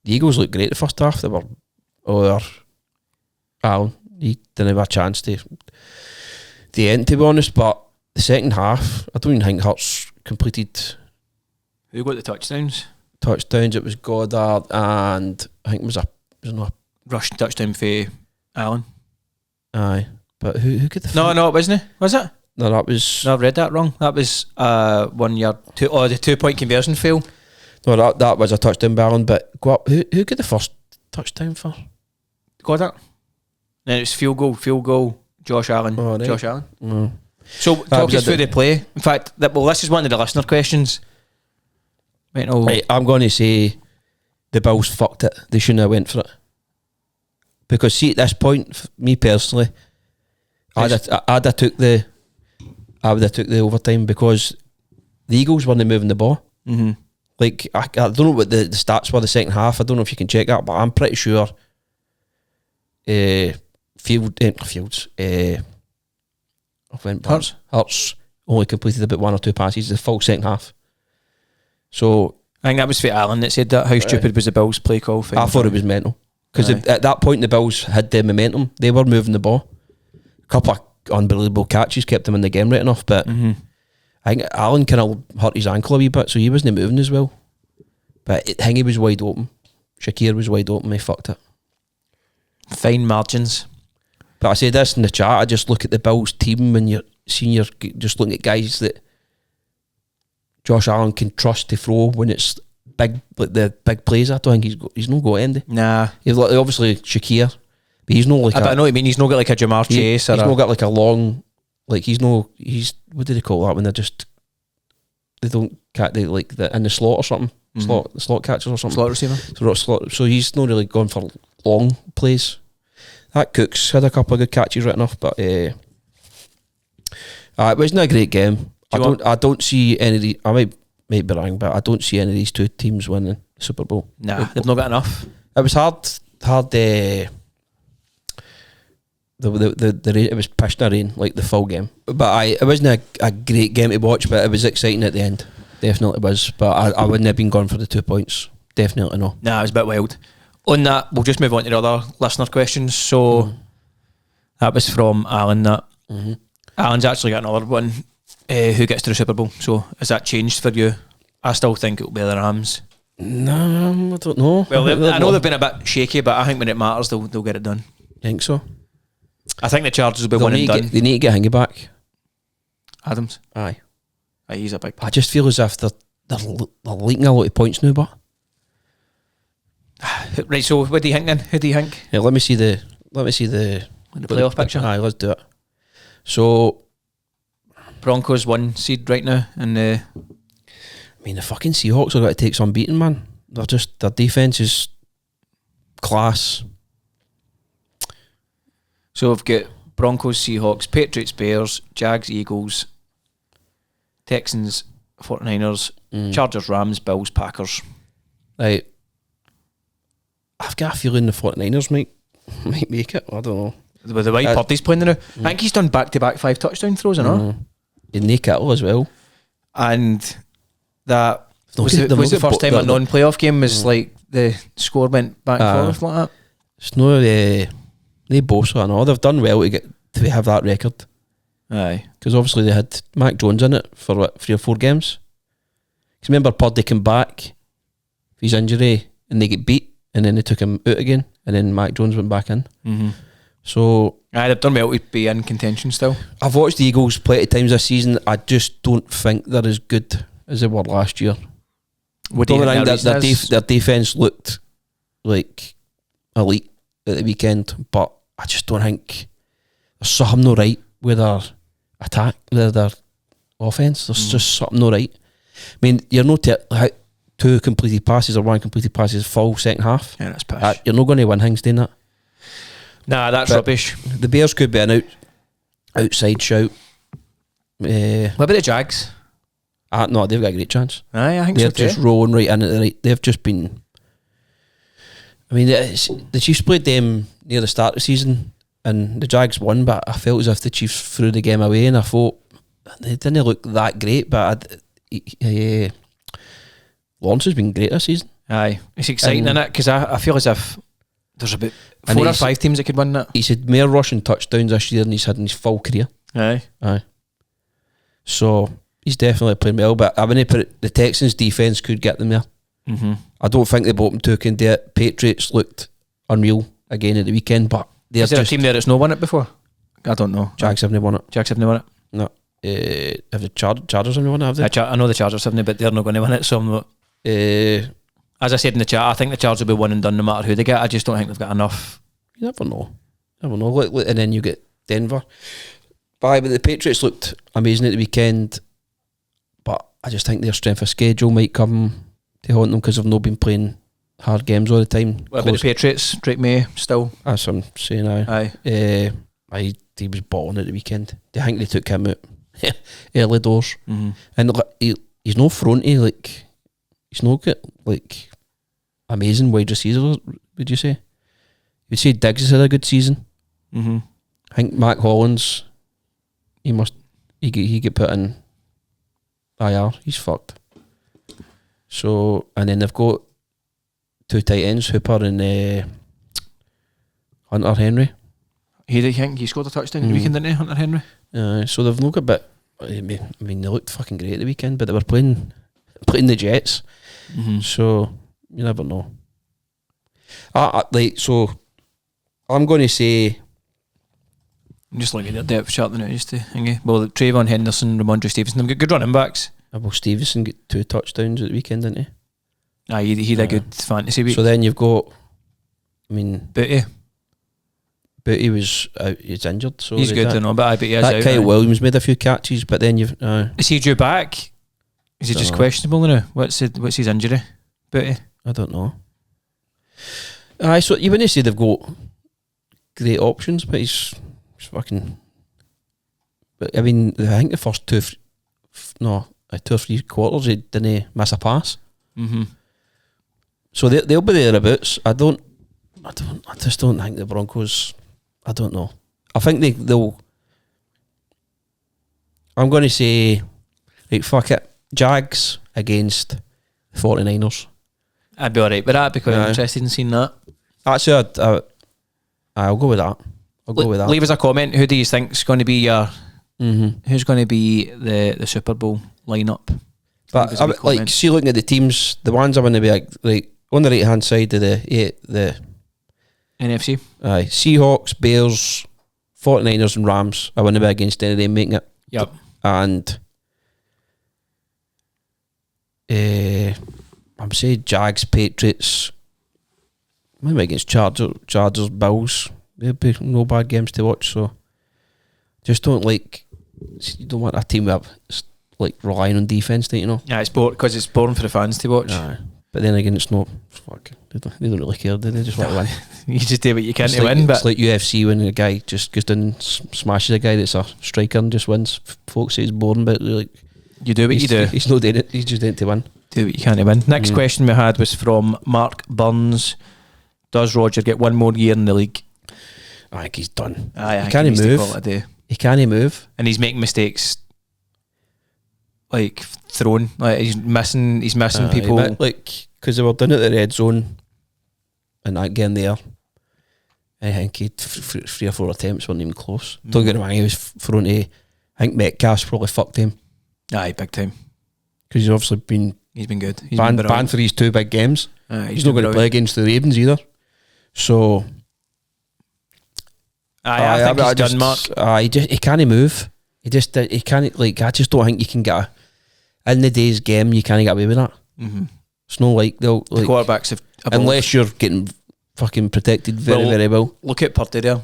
Eagles looked great. The first half they were Alan. He didn't have a chance to the end, to be honest. But the second half, I don't even think Hurts completed Who got the touchdowns? touchdowns. It was Goddard and I think it was no Rush touchdown for Allen. aye. But who could the No, it wasn't. Was it? No, that was No, I've read that wrong. That was 1 yard. The 2-point conversion fail. no that was a touchdown by Allen. But who got the first touchdown for? Got it. Then it was field goal. Josh Allen. Oh, right. Josh Allen. Mm. So talk was us through the play. In fact, this is one of the listener questions. Right, I'm going to say the Bills fucked it. They shouldn't have went for it. Because see, at this point, me personally, I'd have took the overtime because the Eagles weren't moving the ball. Mm-hmm. Like I don't know what the stats were the second half. I don't know if you can check that, but I'm pretty sure Fields Hurts only completed about 1 or 2 passes the full second half. So I think that was for Allen that said that. How stupid was the Bills' play call? I thought it was mental because at that point the Bills had the momentum. They were moving the ball. A couple of unbelievable catches kept them in the game right enough, but I think Allen kind of hurt his ankle a wee bit, so he wasn't moving as well. But Hingy was wide open. Shakir was wide open. They fucked it. Fine margins. But I say this in the chat, I just look at the Bills team and you're just looking at guys that Josh Allen can trust to throw when it's big, like the big plays. I don't think he's no go Andy. Nah. He's like, obviously Shakir, but he's no like I know what you mean. He's not got like a Jamar Chase. He's not got like a long, like he's what do they call that when they don't catch like in the slot or something, slot catchers or something, slot receiver. So he's not really gone for long plays. That Cooks had a couple of good catches right enough, but it wasn't a great game. I don't see any of these. I might be wrong, but I don't see any of these two teams winning the Super Bowl. Nah, they've not got enough. It was hard. It was pissing rain like the full game, but it wasn't a great game to watch. But it was exciting at the end. Definitely was. But I wouldn't have been gone for the 2 points. Definitely no. Nah, it was a bit wild. On that, we'll just move on to the other listener questions. So that was from Alan. Alan's actually got another one. Who gets to the Super Bowl? So has that changed for you? I still think it'll be the Rams. No, I don't know. Well, I know they've been a bit shaky, but I think when it matters, they'll get it done. You think so? I think the Chargers will be one and done. They need to get Hingy back. Adams. Aye, he's a big. I just feel as if they're leaking a lot of points now, but right. So what do you think then? Who do you think? Yeah, let me see the playoff picture. Aye, let's do it. So Broncos 1 seed right now, and I mean the fucking Seahawks are going to take some beating, man. Their defense is class. So we've got Broncos, Seahawks, Patriots, Bears, Jags, Eagles, Texans, 49ers, Chargers, Rams, Bills, Packers. Right. I've got a feeling the 49ers might make it. I don't know. With the way Purdy's playing now. I think he's done back-to-back 5 touchdown throws, In Nick Kittle as well. And that was the first time a non-playoff game was like the score went back and forth like that. It's no Bosa and all. They've done well to have that record. Aye. Because obviously they had Mac Jones in it for 3 or 4 games. Because remember Purdy came back for his injury and they get beat and then they took him out again and then Mac Jones went back in. So they've done well to be in contention still. I've watched the Eagles plenty of times this season. I just don't think they're as good as they were last year. What do you think their defense looked like elite at the weekend, but I just don't think there's something no right with their attack, with their offense. There's just something no right. I mean, you're not 2 completed passes or 1 completed passes full second half. Yeah, that's pish. You're not going to win things doing that. Nah, that's rubbish. The Bears could be in out. outside shout. What about the Jags? No, they've got a great chance. Aye, I think They're so too. just rolling right in at the right. They've just been. I mean, the Chiefs played them near the start of the season, and the Jags won. But I felt as if the Chiefs threw the game away, and I thought they didn't look that great. But Lawrence has been great this season. Aye, it's exciting, isn't it? Because I feel as if there's about 4 or 5 teams that could win that. He's had more rushing touchdowns this year than he's had in his full career. Aye. So he's definitely playing well. But I wouldn't put it, the Texans' defence could get them there. Mm-hmm. I don't think the bottom two can do it. Patriots looked unreal again at the weekend, but is there a team there that's not won it before? I don't know. Jags haven't won it. Jags haven't won it. No. Have the Chargers haven't won it, have they? I know the Chargers haven't, but they're not going to win it. So I'm not. As I said in the chat, I think the Chargers will be one and done no matter who they get. I just don't think they've got enough. You never know. Look, and then you get Denver. But the Patriots looked amazing at the weekend, but I just think their strength of schedule might come to haunt them because they've not been playing hard games all the time. What about the Patriots? Drake May still? That's what I'm saying now. Aye. He was balling at the weekend. I think they took him out early doors. Mm-hmm. And look, he's no fronty, like he's not got like amazing wide receivers, would you say? You'd say Diggs has had a good season. Mm-hmm. I think Mac Hollins, he get put in IR. He's fucked. So, and then they've got 2 tight ends, Hooper and Hunter Henry. I think he scored a touchdown the weekend, didn't he, Hunter Henry? So they've not got a bit. I mean, they looked fucking great at the weekend, but they were playing the Jets. Mm-hmm. So you never know. So I'm going to say. I'm just looking at their depth chart now, just to thingy. Well, Trayvon Henderson, Ramondre Stevenson, they've got good running backs. Well, Stevenson got 2 touchdowns at the weekend, didn't he? Aye, he had a good fantasy week. So then you've got, I mean, Booty was out, he's injured. So he's good, but I bet he is that out. Kyle Williams made a few catches, but then you've. Is he due back? Is he just questionable now? What's his injury? Booty? I don't know. So you wouldn't say they've got great options, but he's fucking. But I mean, I think the first 2 or 3 quarters he didn't miss a pass. Mm-hmm. So they'll be thereabouts. I just don't think the Broncos. I don't know. I think they'll. I'm going to say, right, fuck it. Jags against the 49ers. I'd be alright with that because I'm interested in seeing that. Actually, I'll go with that. Leave us a comment. Who do you think's going to be your? Mm-hmm. Who's going to be the Super Bowl lineup? But see, looking at the teams, the ones I want to be like on the right hand side of the NFC. Aye, Seahawks, Bears, 49ers and Rams. I want to be against any of them making it. Yep. And I'm saying Jags, Patriots, maybe against Chargers, Bills. They'd be no bad games to watch. So just don't you don't want a team that's like relying on defense, don't you know? Yeah, it's boring because it's boring for the fans to watch. Aye. But then again, it's not. Fuck, they don't really care, do they? Just want to win. You just do what you can to like, win. But it's like UFC when a guy just goes down and smashes a guy that's a striker and just wins. Folks say it's boring, but like you do what you do. He's not doing it. He's just doing it to win. Do what you can to win. Next question we had was from Mark Burns. Does Roger get one more year in the league? I think he's done. He can't move. He can't move, and he's making mistakes. Like thrown, like he's missing people. Like because they were done at the red zone, and that game there. I think he had 3 or 4 attempts weren't even close. Don't get me wrong, he was thrown to. I think Metcalf's probably fucked him. Aye, big time. Because he's obviously been. He's been good. He's banned for these 2 big games. He's not going to play against the Ravens either. So. I think he's done, Mark. He can't move. He can't, like, I just don't think you can get in the day's game, you can't get away with that. Mm-hmm. It's not like the quarterbacks have unless you're getting fucking protected very well. Look at Purdy there.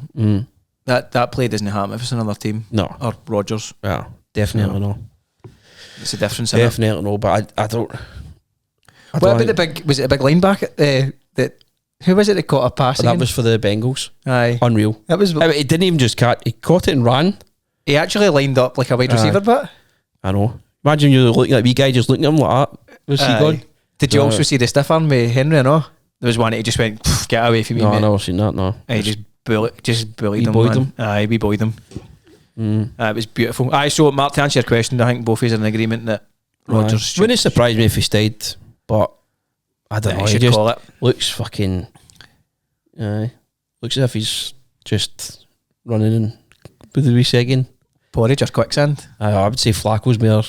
That play doesn't happen if it's another team. No. Or Rodgers. Yeah, definitely no. It's a difference. Definitely no, but I don't. What about was it a big linebacker that who was it that caught a pass? That was for the Bengals. Aye. Unreal. That was. He didn't even just catch. He caught it and ran. He actually lined up like a wide receiver, but I know. Imagine you looking at a wee guy just looking at him like that. Where's he gone? Did you also see the stiff arm with Henry or no? There was one that he just went, get away from me, No, mate. I've never seen that, no. And he just bullied him. boyed him. Aye, we bullied him. It was beautiful. So Mark, to answer your question, I think both of us are in agreement that Rodgers wouldn't surprise me if he stayed, but I don't know. he He should just call it. looks fucking. Looks as if he's just running in with the wee second. Porridge or quicksand. I would say Flacco's more.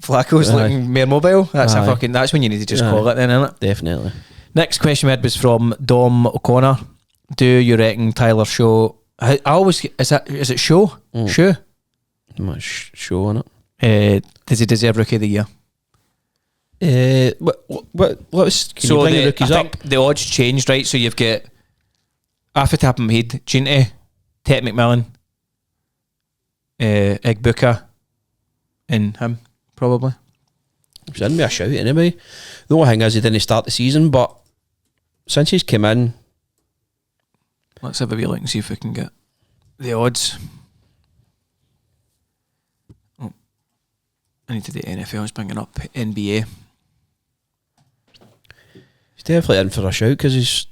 Flacco's looking more mobile. That's that's when you need to just call it then, isn't it? Definitely. Next question we had was from Dom O'Connor. Do you reckon Tyler Shaw? I always is it Shaw? Shaw? Much show on it. Does he deserve Rookie of the Year? What can you bring the rookies I up? think the odds changed, right? So you've got off the top of my head, Ginty, Ted McMillan, Igbokwe, and him probably. He's in me a shout anyway. The only thing is he didn't start the season, but since he's come in, Let's have a wee look and see if we can get the odds. Oh, I need to do NFL. It's bringing up NBA. he's definitely in for a shout because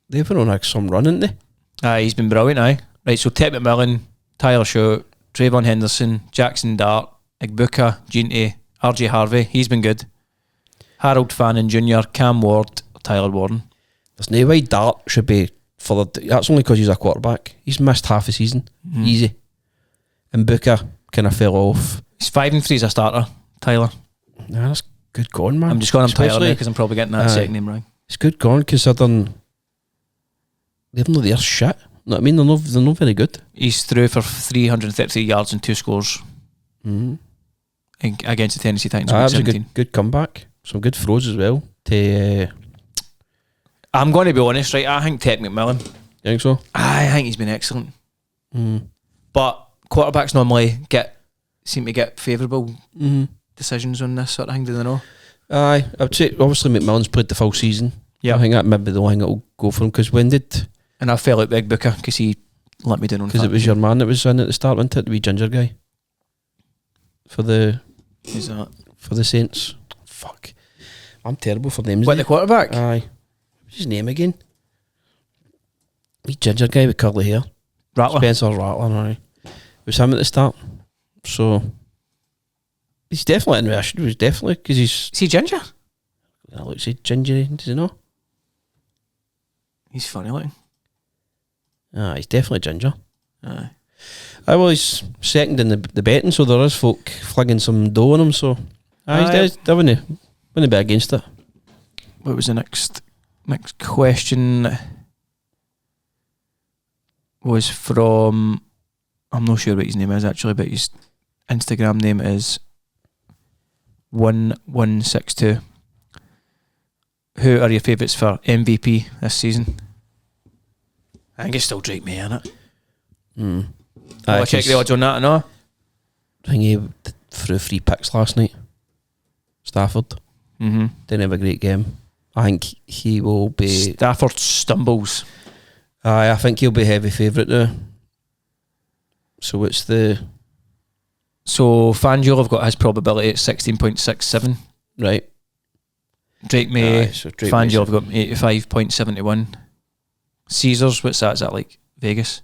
they've been on like some run, haven't they? He's been brilliant, Right, so Ted McMillan, Tyler Shaw, Trayvon Henderson, Jackson Dart, Igbokwe, Ginty, RJ Harvey. He's been good. Harold Fannin Jr., Cam Ward, Tyler Warren. There's no way Dart should be further. That's only because he's a quarterback. He's missed half a season. Easy. And Booker kind of fell off. He's 5-3 as a starter, Tyler. Nah, that's good going, man. I'm just calling him Tyler Especially- because I'm probably getting that second name wrong. It's good going considering they've not their shit. You know what I mean? They're not very good. He's through for 333 yards and 2 scores against the Tennessee Titans. That Week was a 17. good comeback. Some good throws as well. To I'm going to be honest, right? I think Ted McMillan. you think so? I think he's been excellent. But quarterbacks normally seem to get favourable decisions on this sort of thing, do they know? Aye, I would say obviously McMillan's played the full season. Yeah. I think that maybe the one that will go for him because when did? And I fell out Big Booker because he let me down on Because it was your man that was in at the start, wasn't it? The wee ginger guy for the Who's that? for the Saints. Fuck, I'm terrible for names. What, the quarterback? Aye, what's his name again? Wee ginger guy with curly hair. Rattler. Spencer Rattler. Aye, it was him at the start. So he's definitely in there. He was definitely because he's. Is he ginger? Looks like gingery. Does he know? He's funny looking. He's definitely ginger. Aye. I was second in the betting, so there is folk flagging some dough on him. So I wouldn't be against it. What was the next question? Was from, I'm not sure what his name is actually, but his Instagram name is 1162. Who are your favourites for MVP this season? I think it's still Drake May, innit? I'll check the odds on that, no? I think he threw 3 picks last night. Stafford didn't have a great game. I think he will be. Stafford stumbles. I think he'll be heavy favourite now. So what's the So FanDuel have got his probability at 16.67. right? Drake May, So Drake FanDuel Mason. have got 85.71. Caesars, what's that? Is that like Vegas?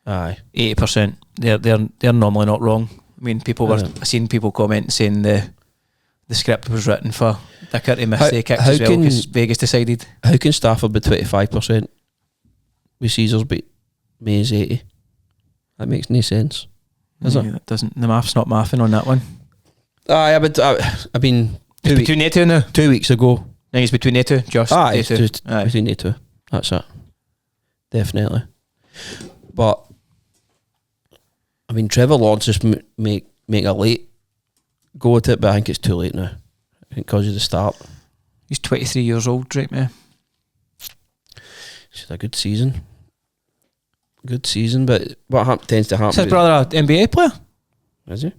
Aye, 80%. They're normally not wrong. I mean, I've seen people comment saying the script was written for Dicker to miss the kicks how as well can- because Vegas decided. how can Stafford be 25%? With Caesars beat May's 80. That makes no sense. Is it? That doesn't. The math's not mathing on that one. Aye, I mean, It's between the two now. 2 weeks ago. I think it's between the two. Just Aye, the it's two. just Aye. between the two. That's it. Definitely. But I mean, Trevor Lawrence just make a late go at it, but I think it's too late now. I think because of the start. He's 23 years old, Drake May. It's a good season. Good season, but what tends to happen? Is his brother an NBA player? Is he?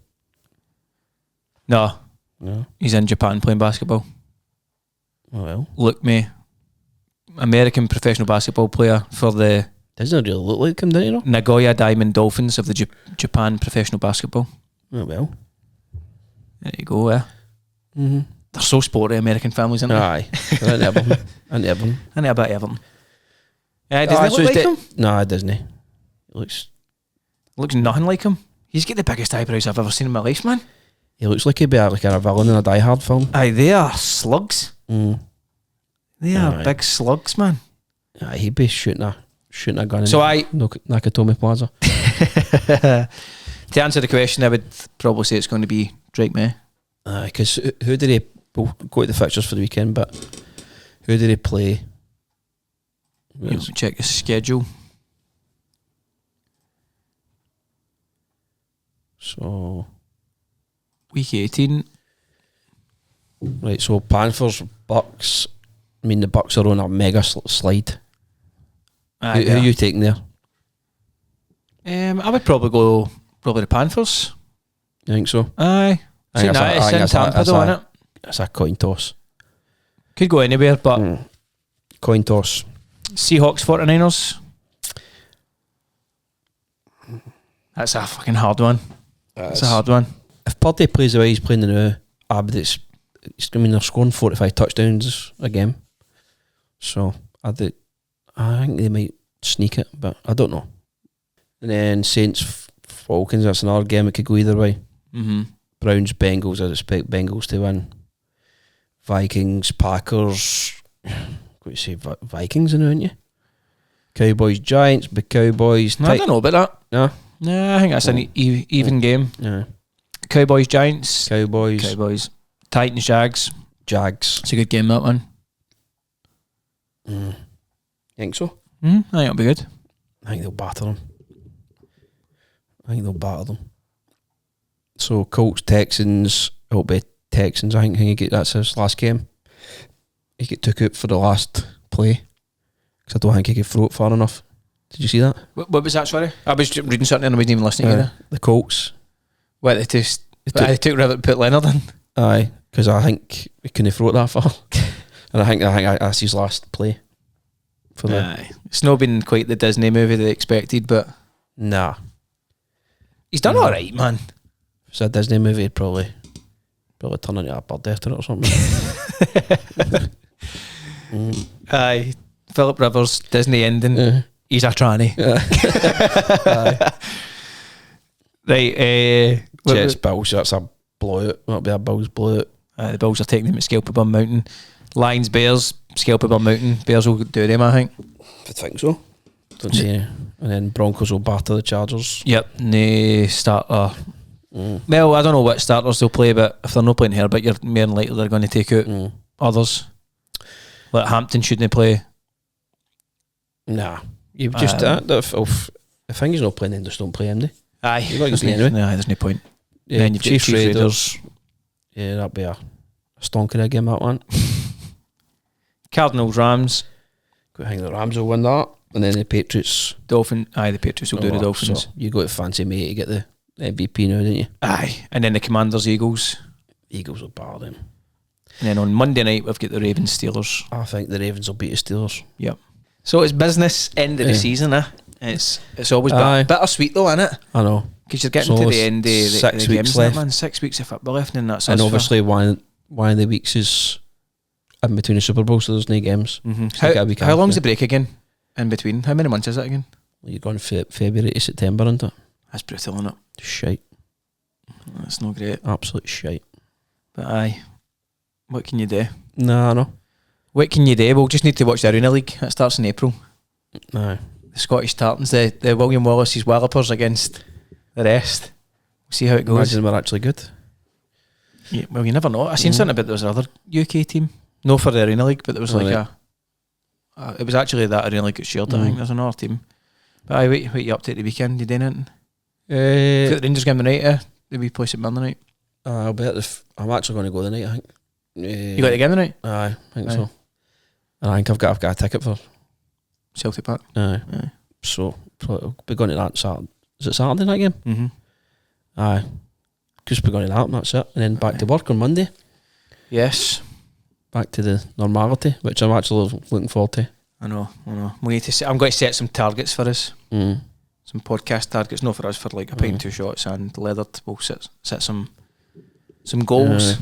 No, No. he's in Japan playing basketball. Oh well. Luke May, American professional basketball player for the Doesn't really look like him, does he? No? Nagoya Diamond Dolphins of the Japan professional basketball. Oh, well. There you go, Mm-hmm. They're so sporty, American families, aren't they? Aye. They're in Everton. And Everton. And a bit Everton. Doesn't it look like him? Nah, doesn't he? He looks Nothing like him. He's got the biggest eyebrows I've ever seen in my life, man. He looks like he'd be like a villain in a Die Hard film. Aye, they are slugs. Mm. They are Aye. big slugs, man. Aye, he'd be shooting a gun So in Nakatomi Plaza. To answer the question, I would probably say it's going to be Drake May. Aye, because who did he... We'll go to the fixtures for the weekend, but who did he play? Check his schedule. So... Week 18. Right, so Panthers, Bucks. I mean, the Bucks are on a mega slide. Who are you taking there? I would probably go the Panthers. You think so? Aye. I think It's in Tampa though, isn't it? It's a coin toss. Could go anywhere, but Coin toss. Seahawks 49ers. That's a fucking hard one. That's a hard one. If Purdy plays the way he's playing now, they're scoring 45 touchdowns a game. So I think they might sneak it, but I don't know. And then Saints Falcons, that's another game. It could go either way. Mm-hmm. Browns Bengals, I expect Bengals to win. Vikings Packers. What do you say? Vikings, aren't you? Cowboys Giants, but Cowboys. I don't know about that. No. No, I think that's an even game. Yeah. Cowboys Giants. Cowboys. Titans Jags. Jags. It's a good game, that one. Think so? I think it'll be good. I think they'll batter them. So Colts Texans. It'll be Texans. I think that's his last game. He get took out for the last play because I don't think he could throw it far enough. Did you see that? What was that? Sorry, I was reading something and I wasn't even listening to you. The Colts. What they took rather put Leonard in. Aye, because I think he couldn't throw it that far, and I think that's his last play. For it's not been quite the Disney movie they expected, but nah, he's done all right, man. If it's a Disney movie, he'd probably turn into a bird after it or something. Aye, Philip Rivers Disney ending. He's a tranny. Right, Jets Bills. That's a blowout. That'll be a Bills blowout. The Bills are taking them at Skelpabum Mountain. Lions Bears Skelpabum Mountain. Bears will do them, I think. I think so. Don't see any. And then Broncos will batter the Chargers. Yep, no starter. Well, I don't know what starters they'll play, but if they're not playing Herbert, you're more than likely they're going to take out others. Like Hampton shouldn't play. Nah, you've just if he's not playing, then just don't play him. Aye, you've got to play anyway. No, there's no point. Yeah, then you've Chiefs Raiders. Yeah, that'll be a stonker of a game, that one. Cardinals Rams. I think the Rams will win that, and then the Patriots. The Patriots will do the Dolphins. So you got to fancy me to get the MVP now, didn't you? Aye, and then the Commanders Eagles. Eagles will bar them. And then on Monday night we've got the Ravens Steelers. I think the Ravens will beat the Steelers. Yep. So it's business end of the season, It's always bittersweet though, isn't it? I know. Because you're getting to the end of the 6 weeks games left. man. 6 weeks of football left, and that's and obviously one of the weeks is in between the Super Bowl, so there's no games. Mm-hmm. How long's the break again? In between? How many months is it again? You're going February to September, isn't it? That's brutal, isn't it? Shite. That's not great. Absolute shite. But aye, what can you do? Nah, no. What can you do? We'll just need to watch the Arena League. That starts in April. Aye. The Scottish Tartans, the William Wallace's Wallopers against the rest. We'll see how it goes. Imagine we're actually good. Yeah, well, you never know. I seen something about there was another UK team. No for the Arena League, but there was it was actually that Arena League at Shield, I think. There's another team. But I wait you up to the weekend. You doing anything? The Rangers game tonight, the wee place at Monday night. I'll bet I'm actually going to go tonight, I think. You got the game tonight? Aye, I think so. And I think I've got a ticket for Celtic Park. Aye. So probably be going to that Saturday. Is it Saturday that game? Mm-hmm. Aye. Just be going to that and that's it. And then back to work on Monday. Yes. Back to the normality, which I'm actually looking forward to. I know. We need to. I'm going to set some targets for us. Some podcast targets, not for us, for like a pint, 2 shots, and leathered. We'll set some goals.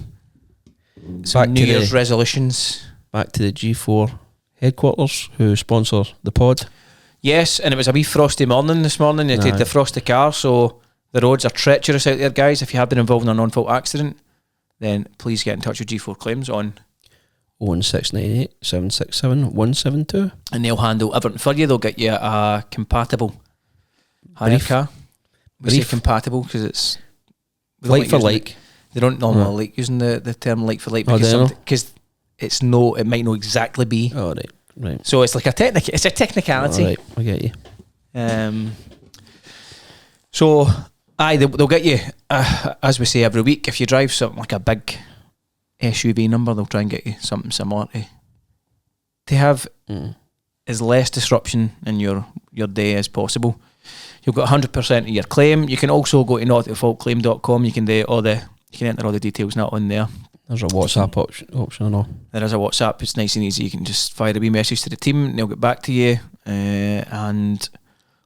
Some New Year's resolutions. Back to the G4 headquarters, who sponsor the pod. Yes, and it was a wee frosty morning this morning. They had the frosty car, so the roads are treacherous out there, guys. If you have been involved in a non-fault accident, then please get in touch with G4 Claims on 01698 767 172, and they'll handle everything for you. They'll get you a compatible hire car. We say compatible because it's like for like. They don't normally like using the term like for like because it's no. It might not exactly be. Oh right. So it's like it's a technicality. Oh, right, I get you. So they'll get you as we say every week. If you drive something like a big SUV number, they'll try and get you something similar to have as less disruption in your day as possible. You've got 100% of your claim. You can also go to notatofaultclaim.com. You can enter all the details now on there. There's a WhatsApp option and all. There is a WhatsApp. It's nice and easy. You can just fire a wee message to the team and they'll get back to you. And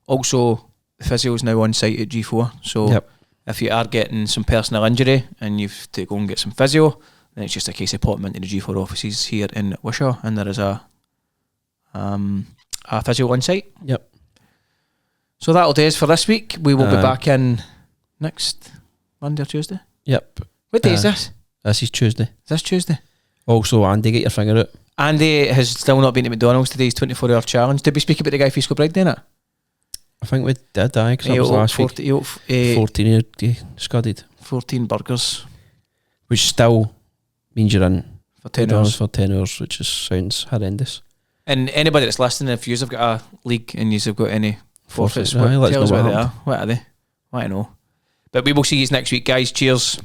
also, the physio is now on site at G4. So if you are getting some personal injury and you've to go and get some physio, then it's just a case of popping into the G4 offices here in Wishaw, and there is a physio on site. Yep. So that'll do us for this week. We will be back in next Monday or Tuesday. Yep. What day is this? This is Tuesday. Is this Tuesday? Also, Andy, get your finger out. Andy has still not been to McDonald's today's 24-hour challenge. Did we speak about the guy Fisco Bride doing it? I think we did, because that was last week. 14 he scudded. 14 burgers. Which still means you're in for 10 McDonald's hours. for 10 hours, which sounds horrendous. And anybody that's listening, if you've got a league and you've got any forfeits, Let us tell us know what they are. What are they? What I know. But we will see you next week, guys. Cheers.